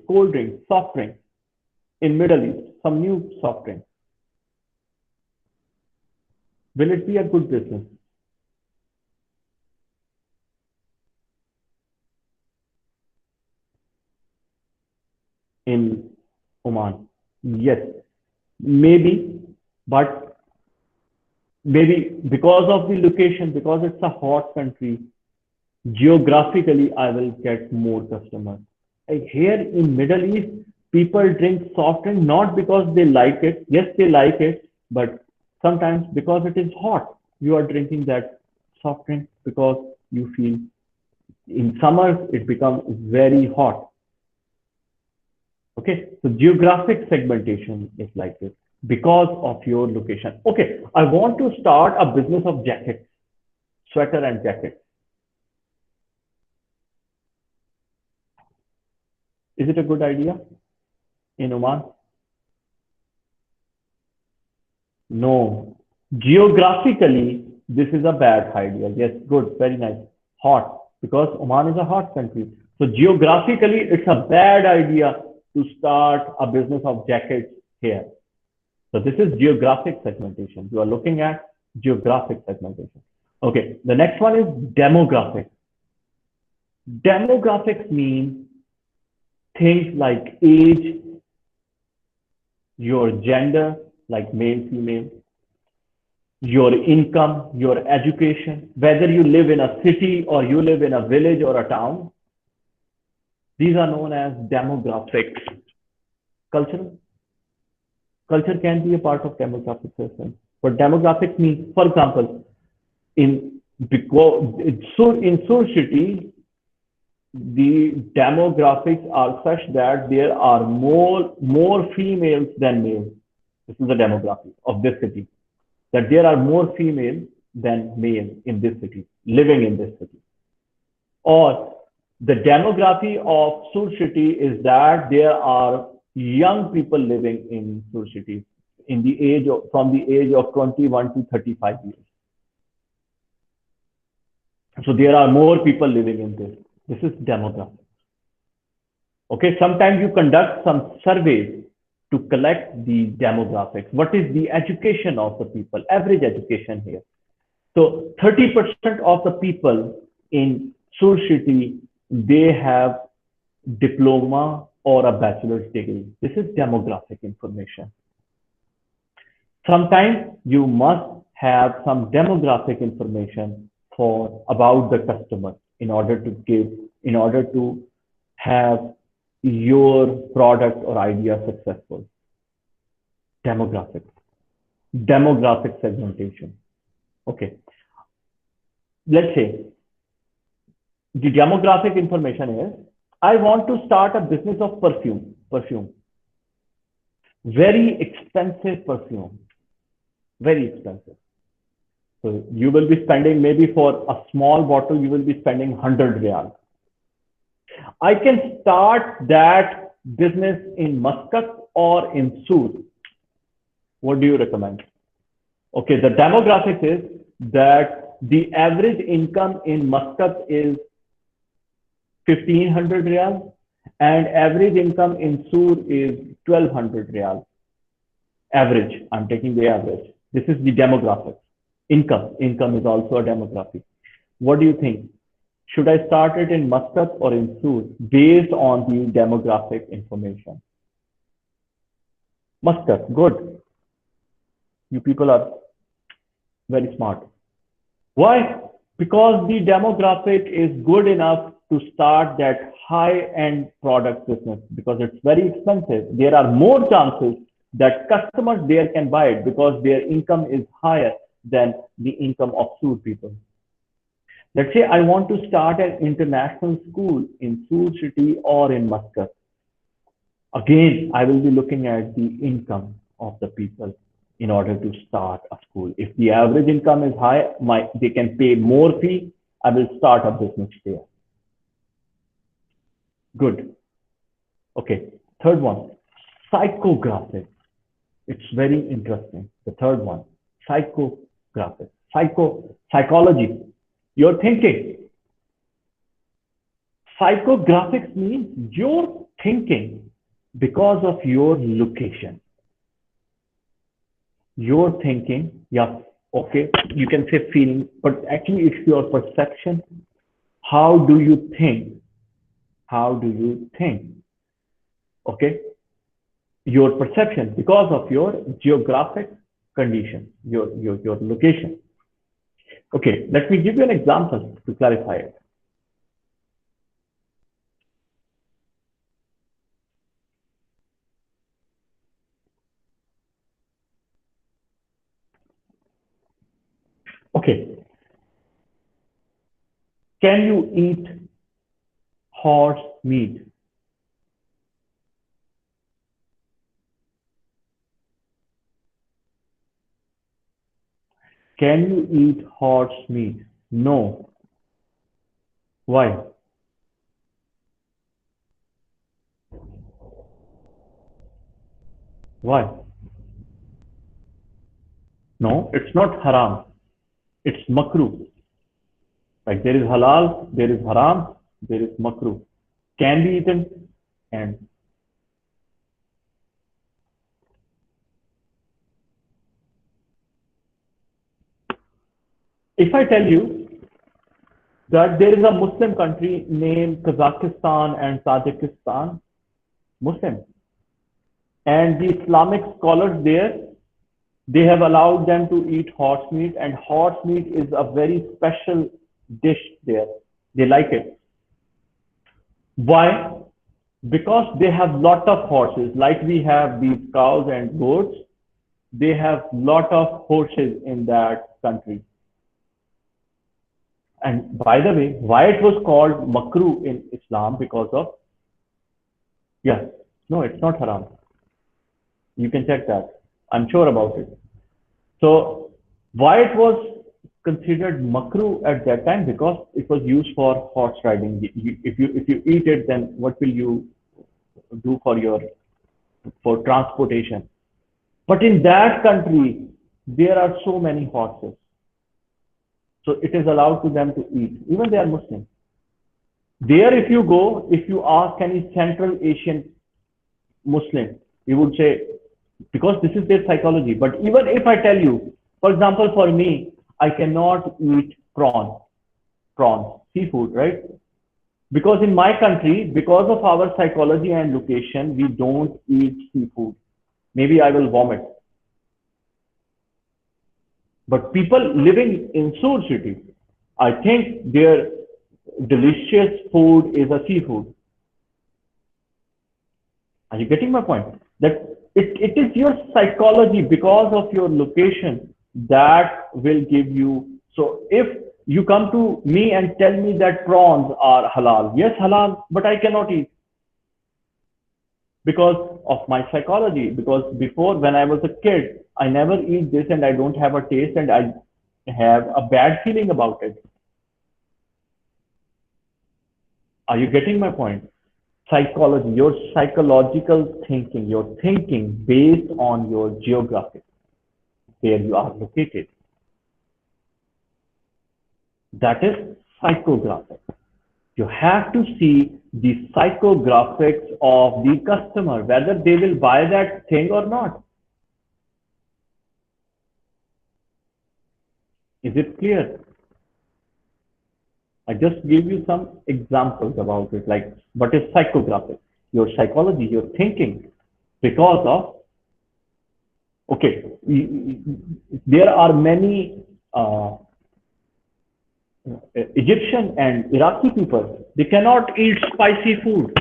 soft drinks in Middle East, some new soft drinks. Will it be a good business? In Oman? Yes, maybe, but maybe because of the location, because it's a hot country, geographically, I will get more customers. Like here in Middle East, people drink soft drink not because they like it. Yes, they like it, but sometimes because it is hot, you are drinking that soft drink because you feel in summers it becomes very hot. Okay, so geographic segmentation is like this because of your location. Okay, I want to start a business of jackets, sweater and jackets. Is it a good idea in Oman? No. Geographically, this is a bad idea. Yes, good, very nice. Hot, because Oman is a hot country. So geographically, it's a bad idea to start a business of jackets here. So this is geographic segmentation. You are looking at geographic segmentation. Okay, the next one is demographic. Demographics mean things like age, your gender, like male, female, your income, your education, whether you live in a city or you live in a village or a town. These are known as demographics. Culture can be a part of demographic system, but demographics means, for example, in Sur city, the demographics are such that there are more females than males. This is the demography of this city, that there are more females than male in this city, living in this city. Or the demography of Sur city is that there are young people living in Sur city in the age of, from the age of 21 to 35 years. So there are more people living in this. This is demographics. Okay, sometimes you conduct some surveys to collect the demographics. What is the education of the people? Average education here. So 30% of the people in Sur city, they have diploma or a bachelor's degree. This is demographic information. Sometimes you must have some demographic information for about the customer in order to have your product or idea successful. Demographics, demographic segmentation. Okay, let's say the demographic information is, I want to start a business of perfume, very expensive perfume, very expensive. So you will be spending, maybe for a small bottle, you will be spending 100 riyal. I can start that business in Muscat or in Sur. What do you recommend? Okay, the demographics is that the average income in Muscat is 1500 riyal and average income in Sur is 1200 riyal. Average, I'm taking the average. This is the demographics. Income is also a demographic. What do you think? Should I start it in Muscat or in Sur based on the demographic information? Muscat, good. You people are very smart. Why? Because the demographic is good enough to start that high-end product business because it's very expensive. There are more chances that customers there can buy it because their income is higher than the income of Sur people. Let's say I want to start an international school in Sur city or in Muscat. Again, I will be looking at the income of the people in order to start a school. If the average income is high, they can pay more fee. I will start a business there. Good. Okay. Third one. Psychographic. It's very interesting. The third one, psychographic. Psychology. You're thinking. Psychographics means you're thinking because of your location. You're thinking, yeah, okay, you can say feeling, but actually it's your perception. How do you think? How do you think? Okay, your perception because of your geographic condition, your location. Okay, let me give you an example to clarify it. Okay, can you eat horse meat? Can you eat horse meat? No. Why? Why? No, it's not haram. It's makruh. Like there is halal, there is haram, there is makruh. Can be eaten, and if I tell you that there is a Muslim country named Kazakhstan and Tajikistan, Muslim, and the Islamic scholars there, they have allowed them to eat horse meat, and horse meat is a very special dish there. They like it. Why? Because they have lot of horses, like we have these cows and goats. They have lot of horses in that country. And by the way, why it was called makruh in Islam? Because of, yeah, no, it's not haram. You can check that. I'm sure about it. So why it was considered makruh at that time? Because it was used for horse riding. If you eat it, then what will you do for transportation? But in that country, there are so many horses. So it is allowed to them to eat. Even they are Muslim. There, if you go, if you ask any Central Asian Muslim, he would say, because this is their psychology. But even if I tell you, for example, for me, I cannot eat prawns, seafood, right? Because in my country, because of our psychology and location, we don't eat seafood. Maybe I will vomit. But people living in Sur City, I think their delicious food is a seafood. Are you getting my point? That it is your psychology because of your location that will give you. So if you come to me and tell me that prawns are halal, yes, halal, but I cannot eat because of my psychology. Because before, when I was a kid, I never eat this and I don't have a taste and I have a bad feeling about it. Are you getting my point? Psychology, your psychological thinking, your thinking based on your geography, where you are located. That is psychographic. You have to see the psychographics of the customer, whether they will buy that thing or not. Is it clear? I just gave you some examples about it, like what is psychographic? Your psychology, your thinking, because of, okay, there are many Egyptian and Iraqi people, they cannot eat spicy food.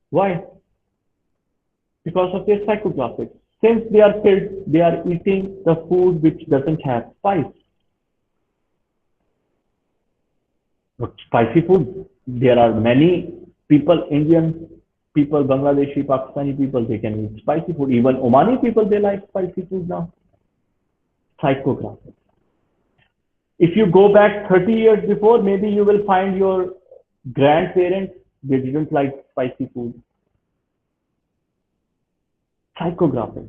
Why? Because of their psychographics. Since they are kids, they are eating the food which doesn't have spice. But spicy food, there are many people, Indian people, Bangladeshi, Pakistani people, they can eat spicy food. Even Omani people, they like spicy food now. Psychographic. If you go back 30 years before, maybe you will find your grandparents, they didn't like spicy food. Psychographic,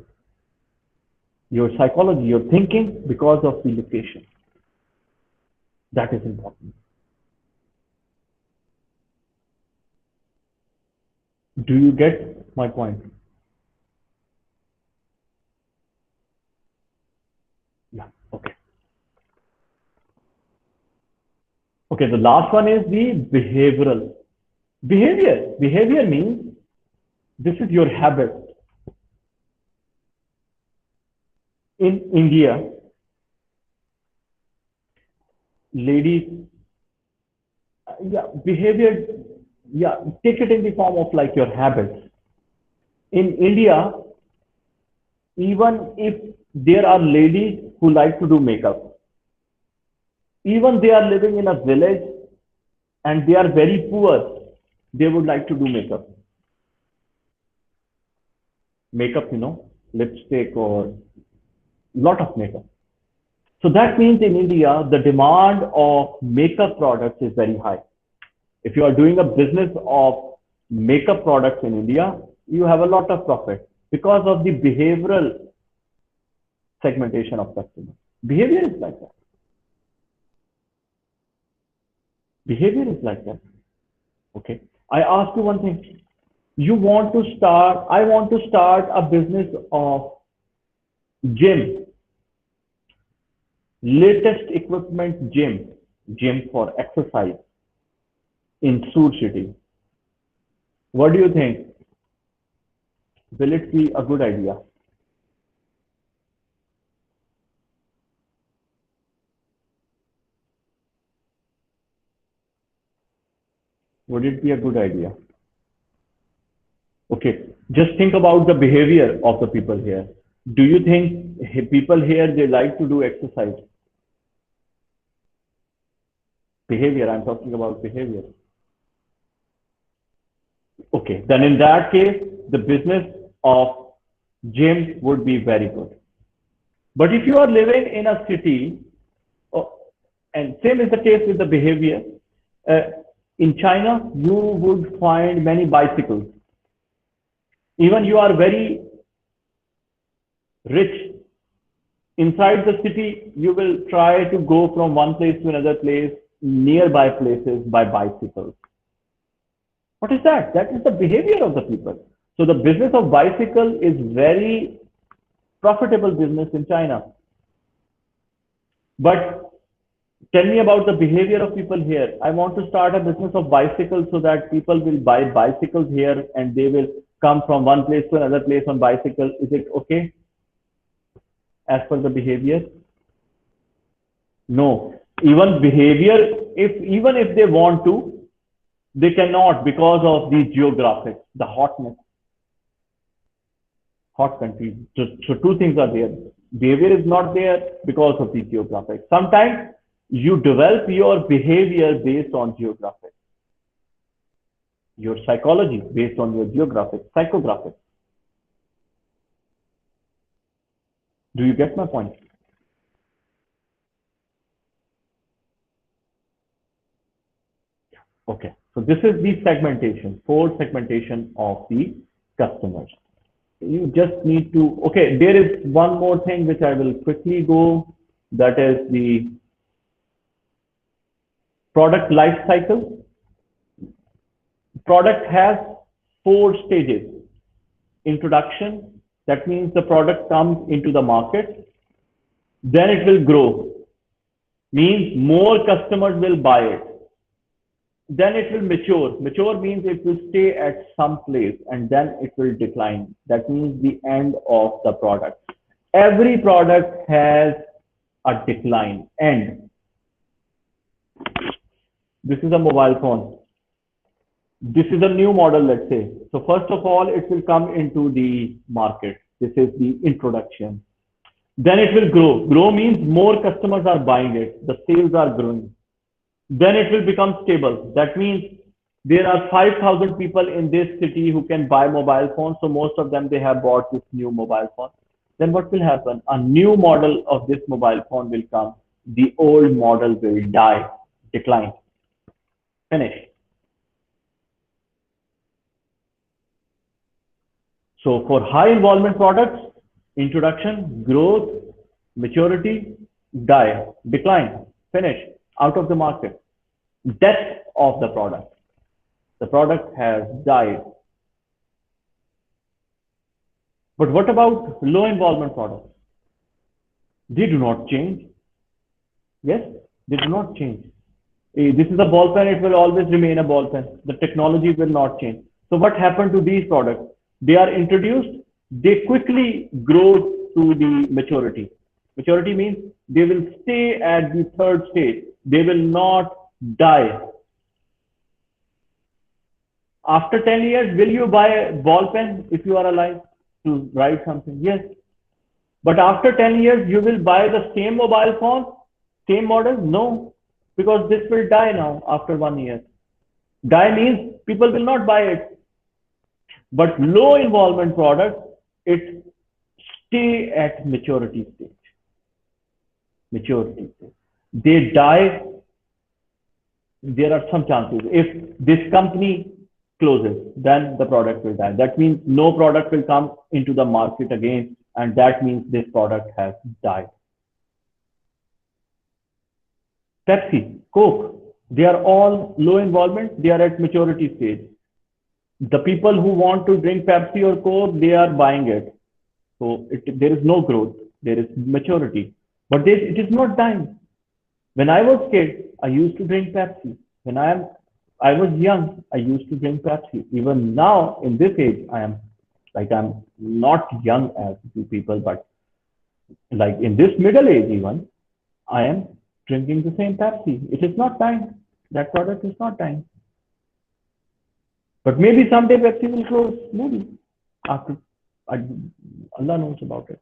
your psychology, your thinking because of the location. That is important. Do you get my point? Yeah. Okay. Okay. The last one is the behavioral. Behavior. Behavior means this is your habit. In India, ladies, yeah, behavior, yeah, take it in the form of like your habits. In India, even if there are ladies who like to do makeup, even they are living in a village and they are very poor, they would like to do makeup. Makeup, lipstick or lot of makeup. So that means in India, the demand of makeup products is very high. If you are doing a business of makeup products in India, you have a lot of profit because of the behavioral segmentation of customers. Behavior is like that. Behavior is like that. Okay. I ask you one thing. I want to start a business of gym, latest equipment gym for exercise in Sur City. What do you think? Will it be a good idea? Would it be a good idea? Okay, just think about the behavior of the people here. Do you think people here they like to do exercise? Behavior, I'm talking about behavior. Okay, then in that case, the business of gym would be very good. But if you are living in a city, oh, and same is the case with the behavior, uh, in China, you would find many bicycles. Even you are very rich inside the city, you will try to go from one place to another place, nearby places by bicycles. What is that? That is the behavior of the people. So the business of bicycle is very profitable business in China. But tell me about the behavior of people here. I want to start a business of bicycles so that people will buy bicycles here and they will come from one place to another place on bicycle. Is it okay as per the behavior? No. Even behavior, even if they want to, they cannot because of the geographic, the hotness, hot countries. So two things are there. Behavior is not there because of the geographic. Sometimes you develop your behavior based on geographic, your psychology based on your geographic, psychographic. Do you get my point? Okay. So this is the segmentation, four segmentation of the customers. You just need to, okay, there is one more thing which I will quickly go. That is the product life cycle. Product has four stages. Introduction, that means the product comes into the market. Then it will grow, means more customers will buy it. Then it will mature. Mature means it will stay at some place and then it will decline. That means the end of the product. Every product has a decline end. This is a mobile phone. This is a new model, let's say. So first of all, it will come into the market. This is the introduction. Then it will grow. Grow means more customers are buying it. The sales are growing. Then it will become stable. That means there are 5,000 people in this city who can buy mobile phones. So most of them, they have bought this new mobile phone. Then what will happen? A new model of this mobile phone will come. The old model will die, decline, finish. So for high involvement products, introduction, growth, maturity, die, decline, finish, out of the market, death of the product. The product has died. But what about low involvement products? They do not change. Yes, they do not change. This is a ball pen, it will always remain a ball pen. The technology will not change. So what happened to these products? They are introduced, they quickly grow to the maturity. Maturity means they will stay at the third stage. They will not die. After 10 years, will you buy a ball pen if you are alive to write something? Yes. But after 10 years, you will buy the same mobile phone, same model? No, because this will die now after 1 year. Die means people will not buy it. But low involvement product, it stay at maturity stage. Maturity stage. They die. There are some chances. If this company closes, then the product will die. That means no product will come into the market again, and that means this product has died. Pepsi, Coke, they are all low involvement. They are at maturity stage. The people who want to drink Pepsi or Coke, they are buying it. So there is no growth. There is maturity. But it is not dying. When I was kid, I used to drink Pepsi. When I was young, I used to drink Pepsi. Even now, in this age, I'm not young as you people, but like in this middle age even, I am drinking the same Pepsi. It is not dying. That product is not dying. But maybe someday Pepsi will close. Maybe after Allah knows about it.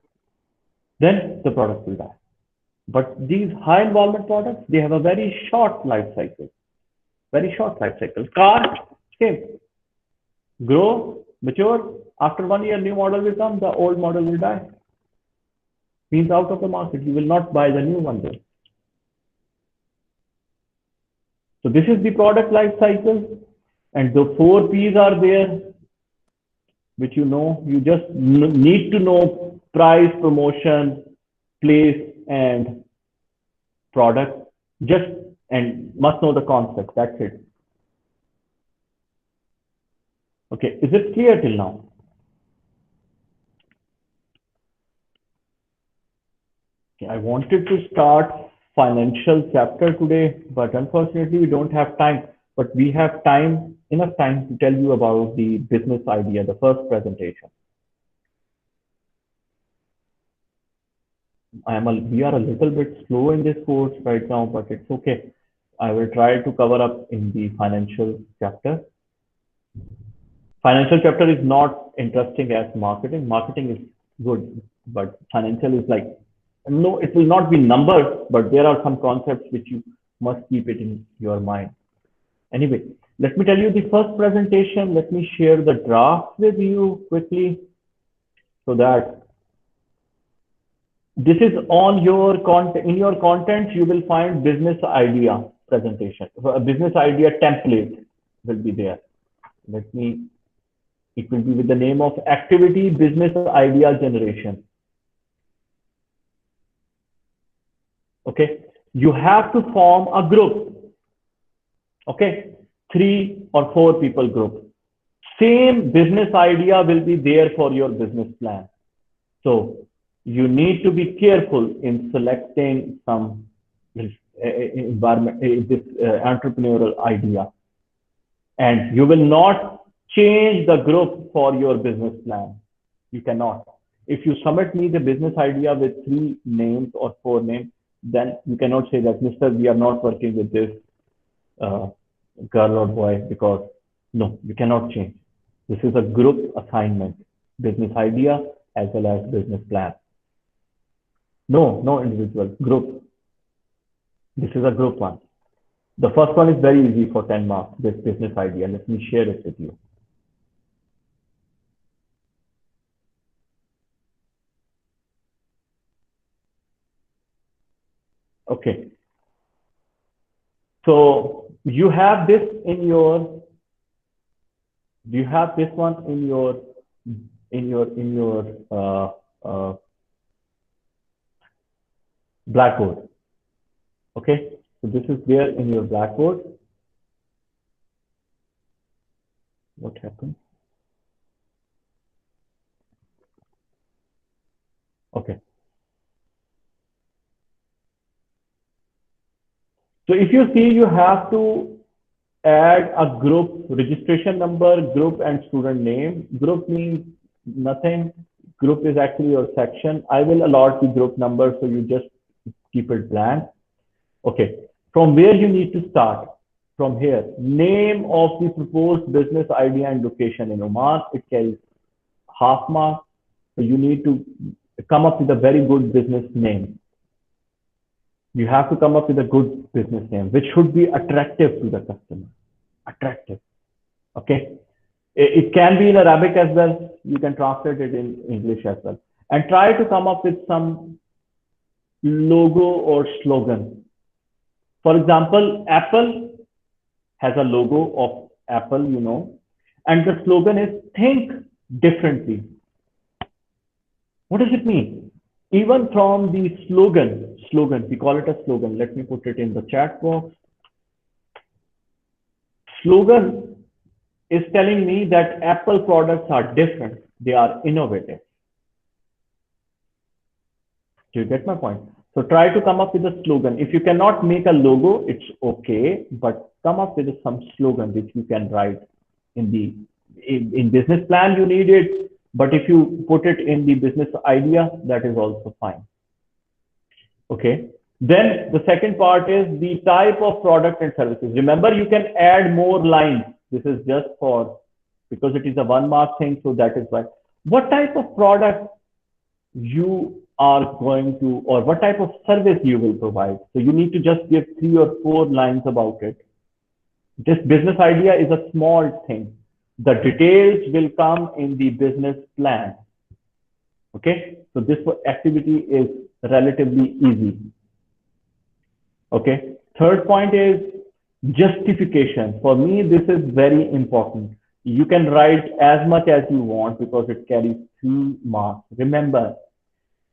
Then the product will die. But these high involvement products, they have a very short life cycle. Very short life cycle. Car, same. Grow, mature. After 1 year, new model will come. The old model will die. Means out of the market. You will not buy the new one then. So this is the product life cycle. And the 4 P's are there, which you know. You just need to know price, promotion, place, and product. And must know the concept. That's it. Okay, is it clear till now? Okay, I wanted to start financial chapter today, but unfortunately we don't have time. But we have enough time to tell you about the business idea, the first presentation. We are a little bit slow in this course right now, but it's okay. I will try to cover up in the financial chapter. Financial chapter is not interesting as marketing. Marketing is good, but financial is like, no, it will not be numbers, but there are some concepts which you must keep it in your mind. Anyway, let me tell you the first presentation. Let me share the draft with you quickly so that this is on your content. In your content, you will find business idea presentation. A business idea template will be there. It will be with the name of activity business idea generation. Okay. You have to form a group. Okay. 3 or 4 people group. Same business idea will be there for your business plan. So you need to be careful in selecting some entrepreneurial idea. And you will not change the group for your business plan. You cannot. If you submit me the business idea with 3 names or 4 names, then you cannot say that, Mr. We are not working with this girl or boy, because no, you cannot change. This is a group assignment, business idea as well as business plan. No individual, group. This is a group one. The first one is very easy for 10 marks, this business idea. Let me share it with you. Okay. So you have this in your, do you have this one in your in your uh, blackboard. Okay, so this is there in your blackboard. What happened? Okay, so if you see, you have to add a group registration number, group and student name. Group means nothing. Group is actually your section. I will allot the group number, so you just keep it blank. Okay, from where you need to start? From here, name of the proposed business idea and location in Oman. It carries half mark. So you need to come up with a very good business name. You have to come up with a good business name, which should be attractive to the customer. Attractive. Okay. It can be in Arabic as well. You can translate it in English as well. And try to come up with some logo or slogan. For example, Apple has a logo of Apple, and the slogan is think differently. What does it mean? Even from the slogan, we call it a slogan. Let me put it in the chat box. Slogan is telling me that Apple products are different. They are innovative. Do you get my point? So try to come up with a slogan. If you cannot make a logo, it's okay, but come up with some slogan which you can write in business plan. You need it, but if you put it in the business idea, that is also fine. Okay. Then the second part is the type of product and services. Remember, you can add more lines. This is just because it is a 1 mark thing, so that is why. What type of product you are going to, or what type of service you will provide. So you need to just give 3 or 4 lines about it. This business idea is a small thing. The details will come in the business plan. Okay, so this activity is relatively easy. Okay, third point is justification. For me, this is very important. You can write as much as you want because it carries 2 marks. Remember,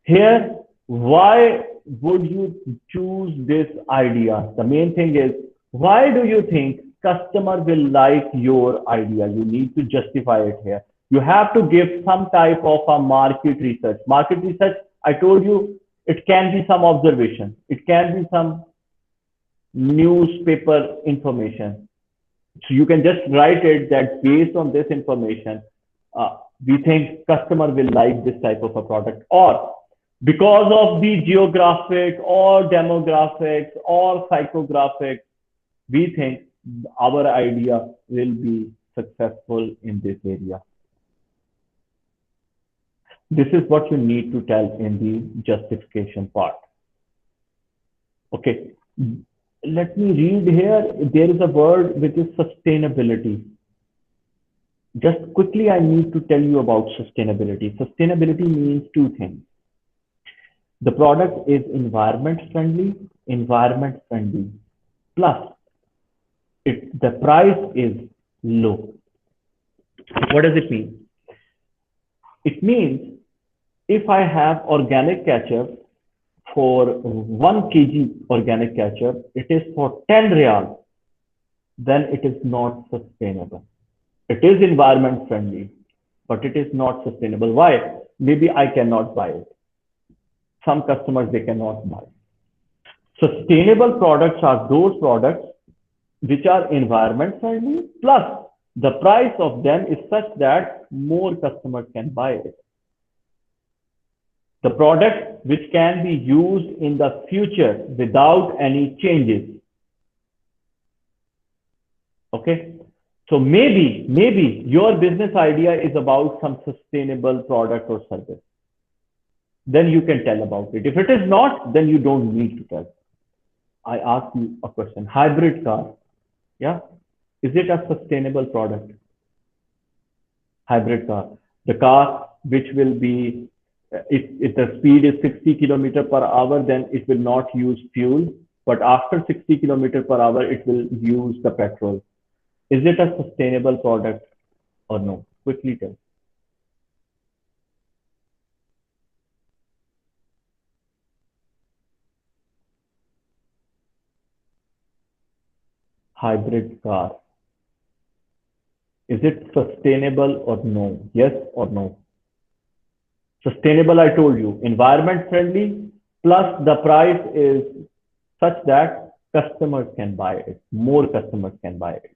here, why would you choose this idea? The main thing is, why do you think customer will like your idea? You need to justify it here. You have to give some type of a market research. Market research, I told you, it can be some observation. It can be some newspaper information. So you can just write it that based on this information, we think customer will like this type of a product, or because of the geographic or demographics or psychographics, we think our idea will be successful in this area. This is what you need to tell in the justification part. Okay, let me read here. There is a word which is sustainability. Just quickly, I need to tell you about sustainability. Sustainability means 2 things. The product is environment friendly, plus the price is low. What does it mean? It means if I have organic ketchup, for 1 kg organic ketchup, it is for 10 riyal, then it is not sustainable. It is environment friendly, but it is not sustainable. Why? Maybe I cannot buy it. Some customers, they cannot buy. Sustainable products are those products which are environment friendly, plus the price of them is such that more customers can buy it. The product which can be used in the future without any changes. Okay. So maybe your business idea is about some sustainable product or service. Then you can tell about it. If it is not, then you don't need to tell. I ask you a question. Hybrid car. Yeah. Is it a sustainable product? Hybrid car. The car which will be, if the speed is 60 km/h, then it will not use fuel. But after 60 km/h, it will use the petrol. Is it a sustainable product or no? Quickly tell. hybrid car. Is it sustainable or no? Yes or no? Sustainable, I told you, environment friendly, plus the price is such that customers can buy it, more customers can buy it.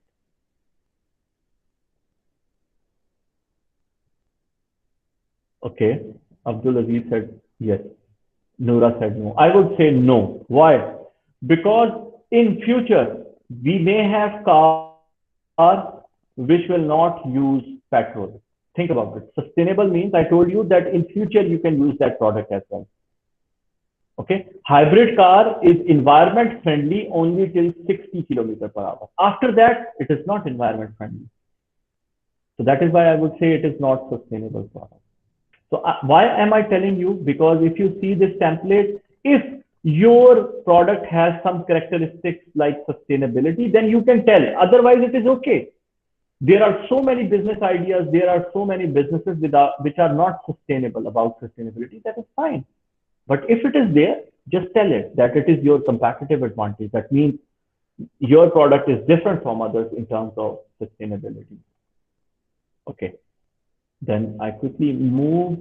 Okay, Abdul Aziz said yes. Noora said no. I would say no. Why? Because in future we may have cars which will not use petrol. Think about it. Sustainable means I told you that in future you can use that product as well. Okay. Hybrid car is environment friendly only till 60 kilometers per hour. After that, it is not environment friendly. So that is why I would say it is not sustainable product. So why am I telling you? Because if you see this template, if your product has some characteristics like sustainability, then you can tell. Otherwise, it is okay. There are so many business ideas. There are so many businesses which are not sustainable about sustainability. That is fine. But if it is there, just tell it that it is your competitive advantage. That means your product is different from others in terms of sustainability. Okay. Then I quickly move.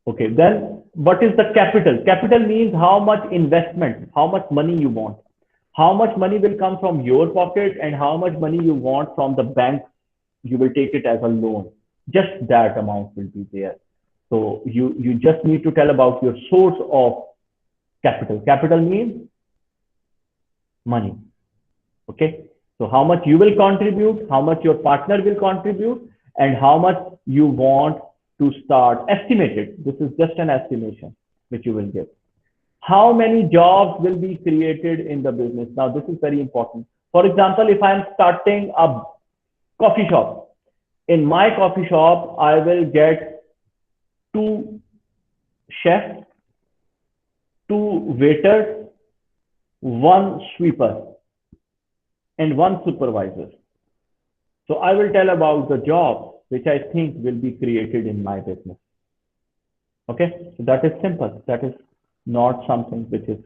Okay. Then what is the capital? Capital means how much investment, how much money you want. How much money will come from your pocket and how much money you want from the bank. You will take it as a loan. Just that amount will be there. So you just need to tell about your source of capital. Capital means money. Okay. So how much you will contribute, how much your partner will contribute, and how much you want to start. Estimate it. This is just an estimation which you will give. How many jobs will be created in the business? Now, this is very important. For example, if I'm starting a coffee shop, in my coffee shop, I will get two chefs, two waiters, one sweeper, and one supervisor. So I will tell about the jobs which I think will be created in my business. Okay, so that is simple. That is not something which is,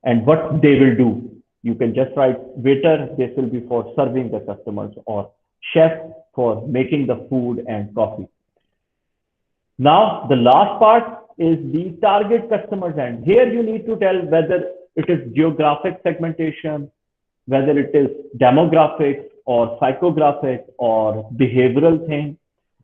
and what they will do. You can just write waiter, this will be for serving the customers, or chef for making the food and coffee. Now, the last part is the target customers end. Here you need to tell whether it is geographic segmentation, whether it is demographics or psychographic or behavioral thing.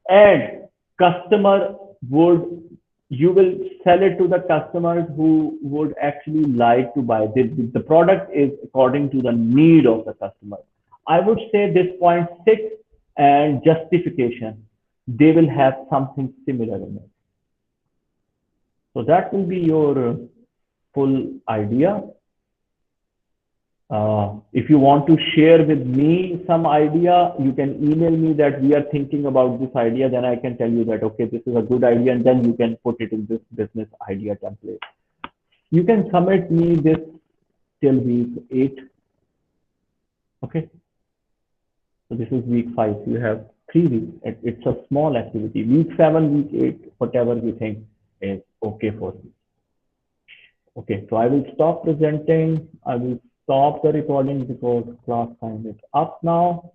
And customer would, you will sell it to the customers who would actually like to buy. The product is according to the need of the customer. I would say this point 6 and justification, they will have something similar in it. So that will be your full idea. If you want to share with me some idea, you can email me that we are thinking about this idea. Then I can tell you that, okay, this is a good idea. And then you can put it in this business idea template. You can submit me this till week 8. Okay. So this is week 5. You have 3 weeks. It's a small activity. Week 7, week 8, whatever you think is okay for you. Okay. So I will stop presenting. I will stop the recording because class time is up now.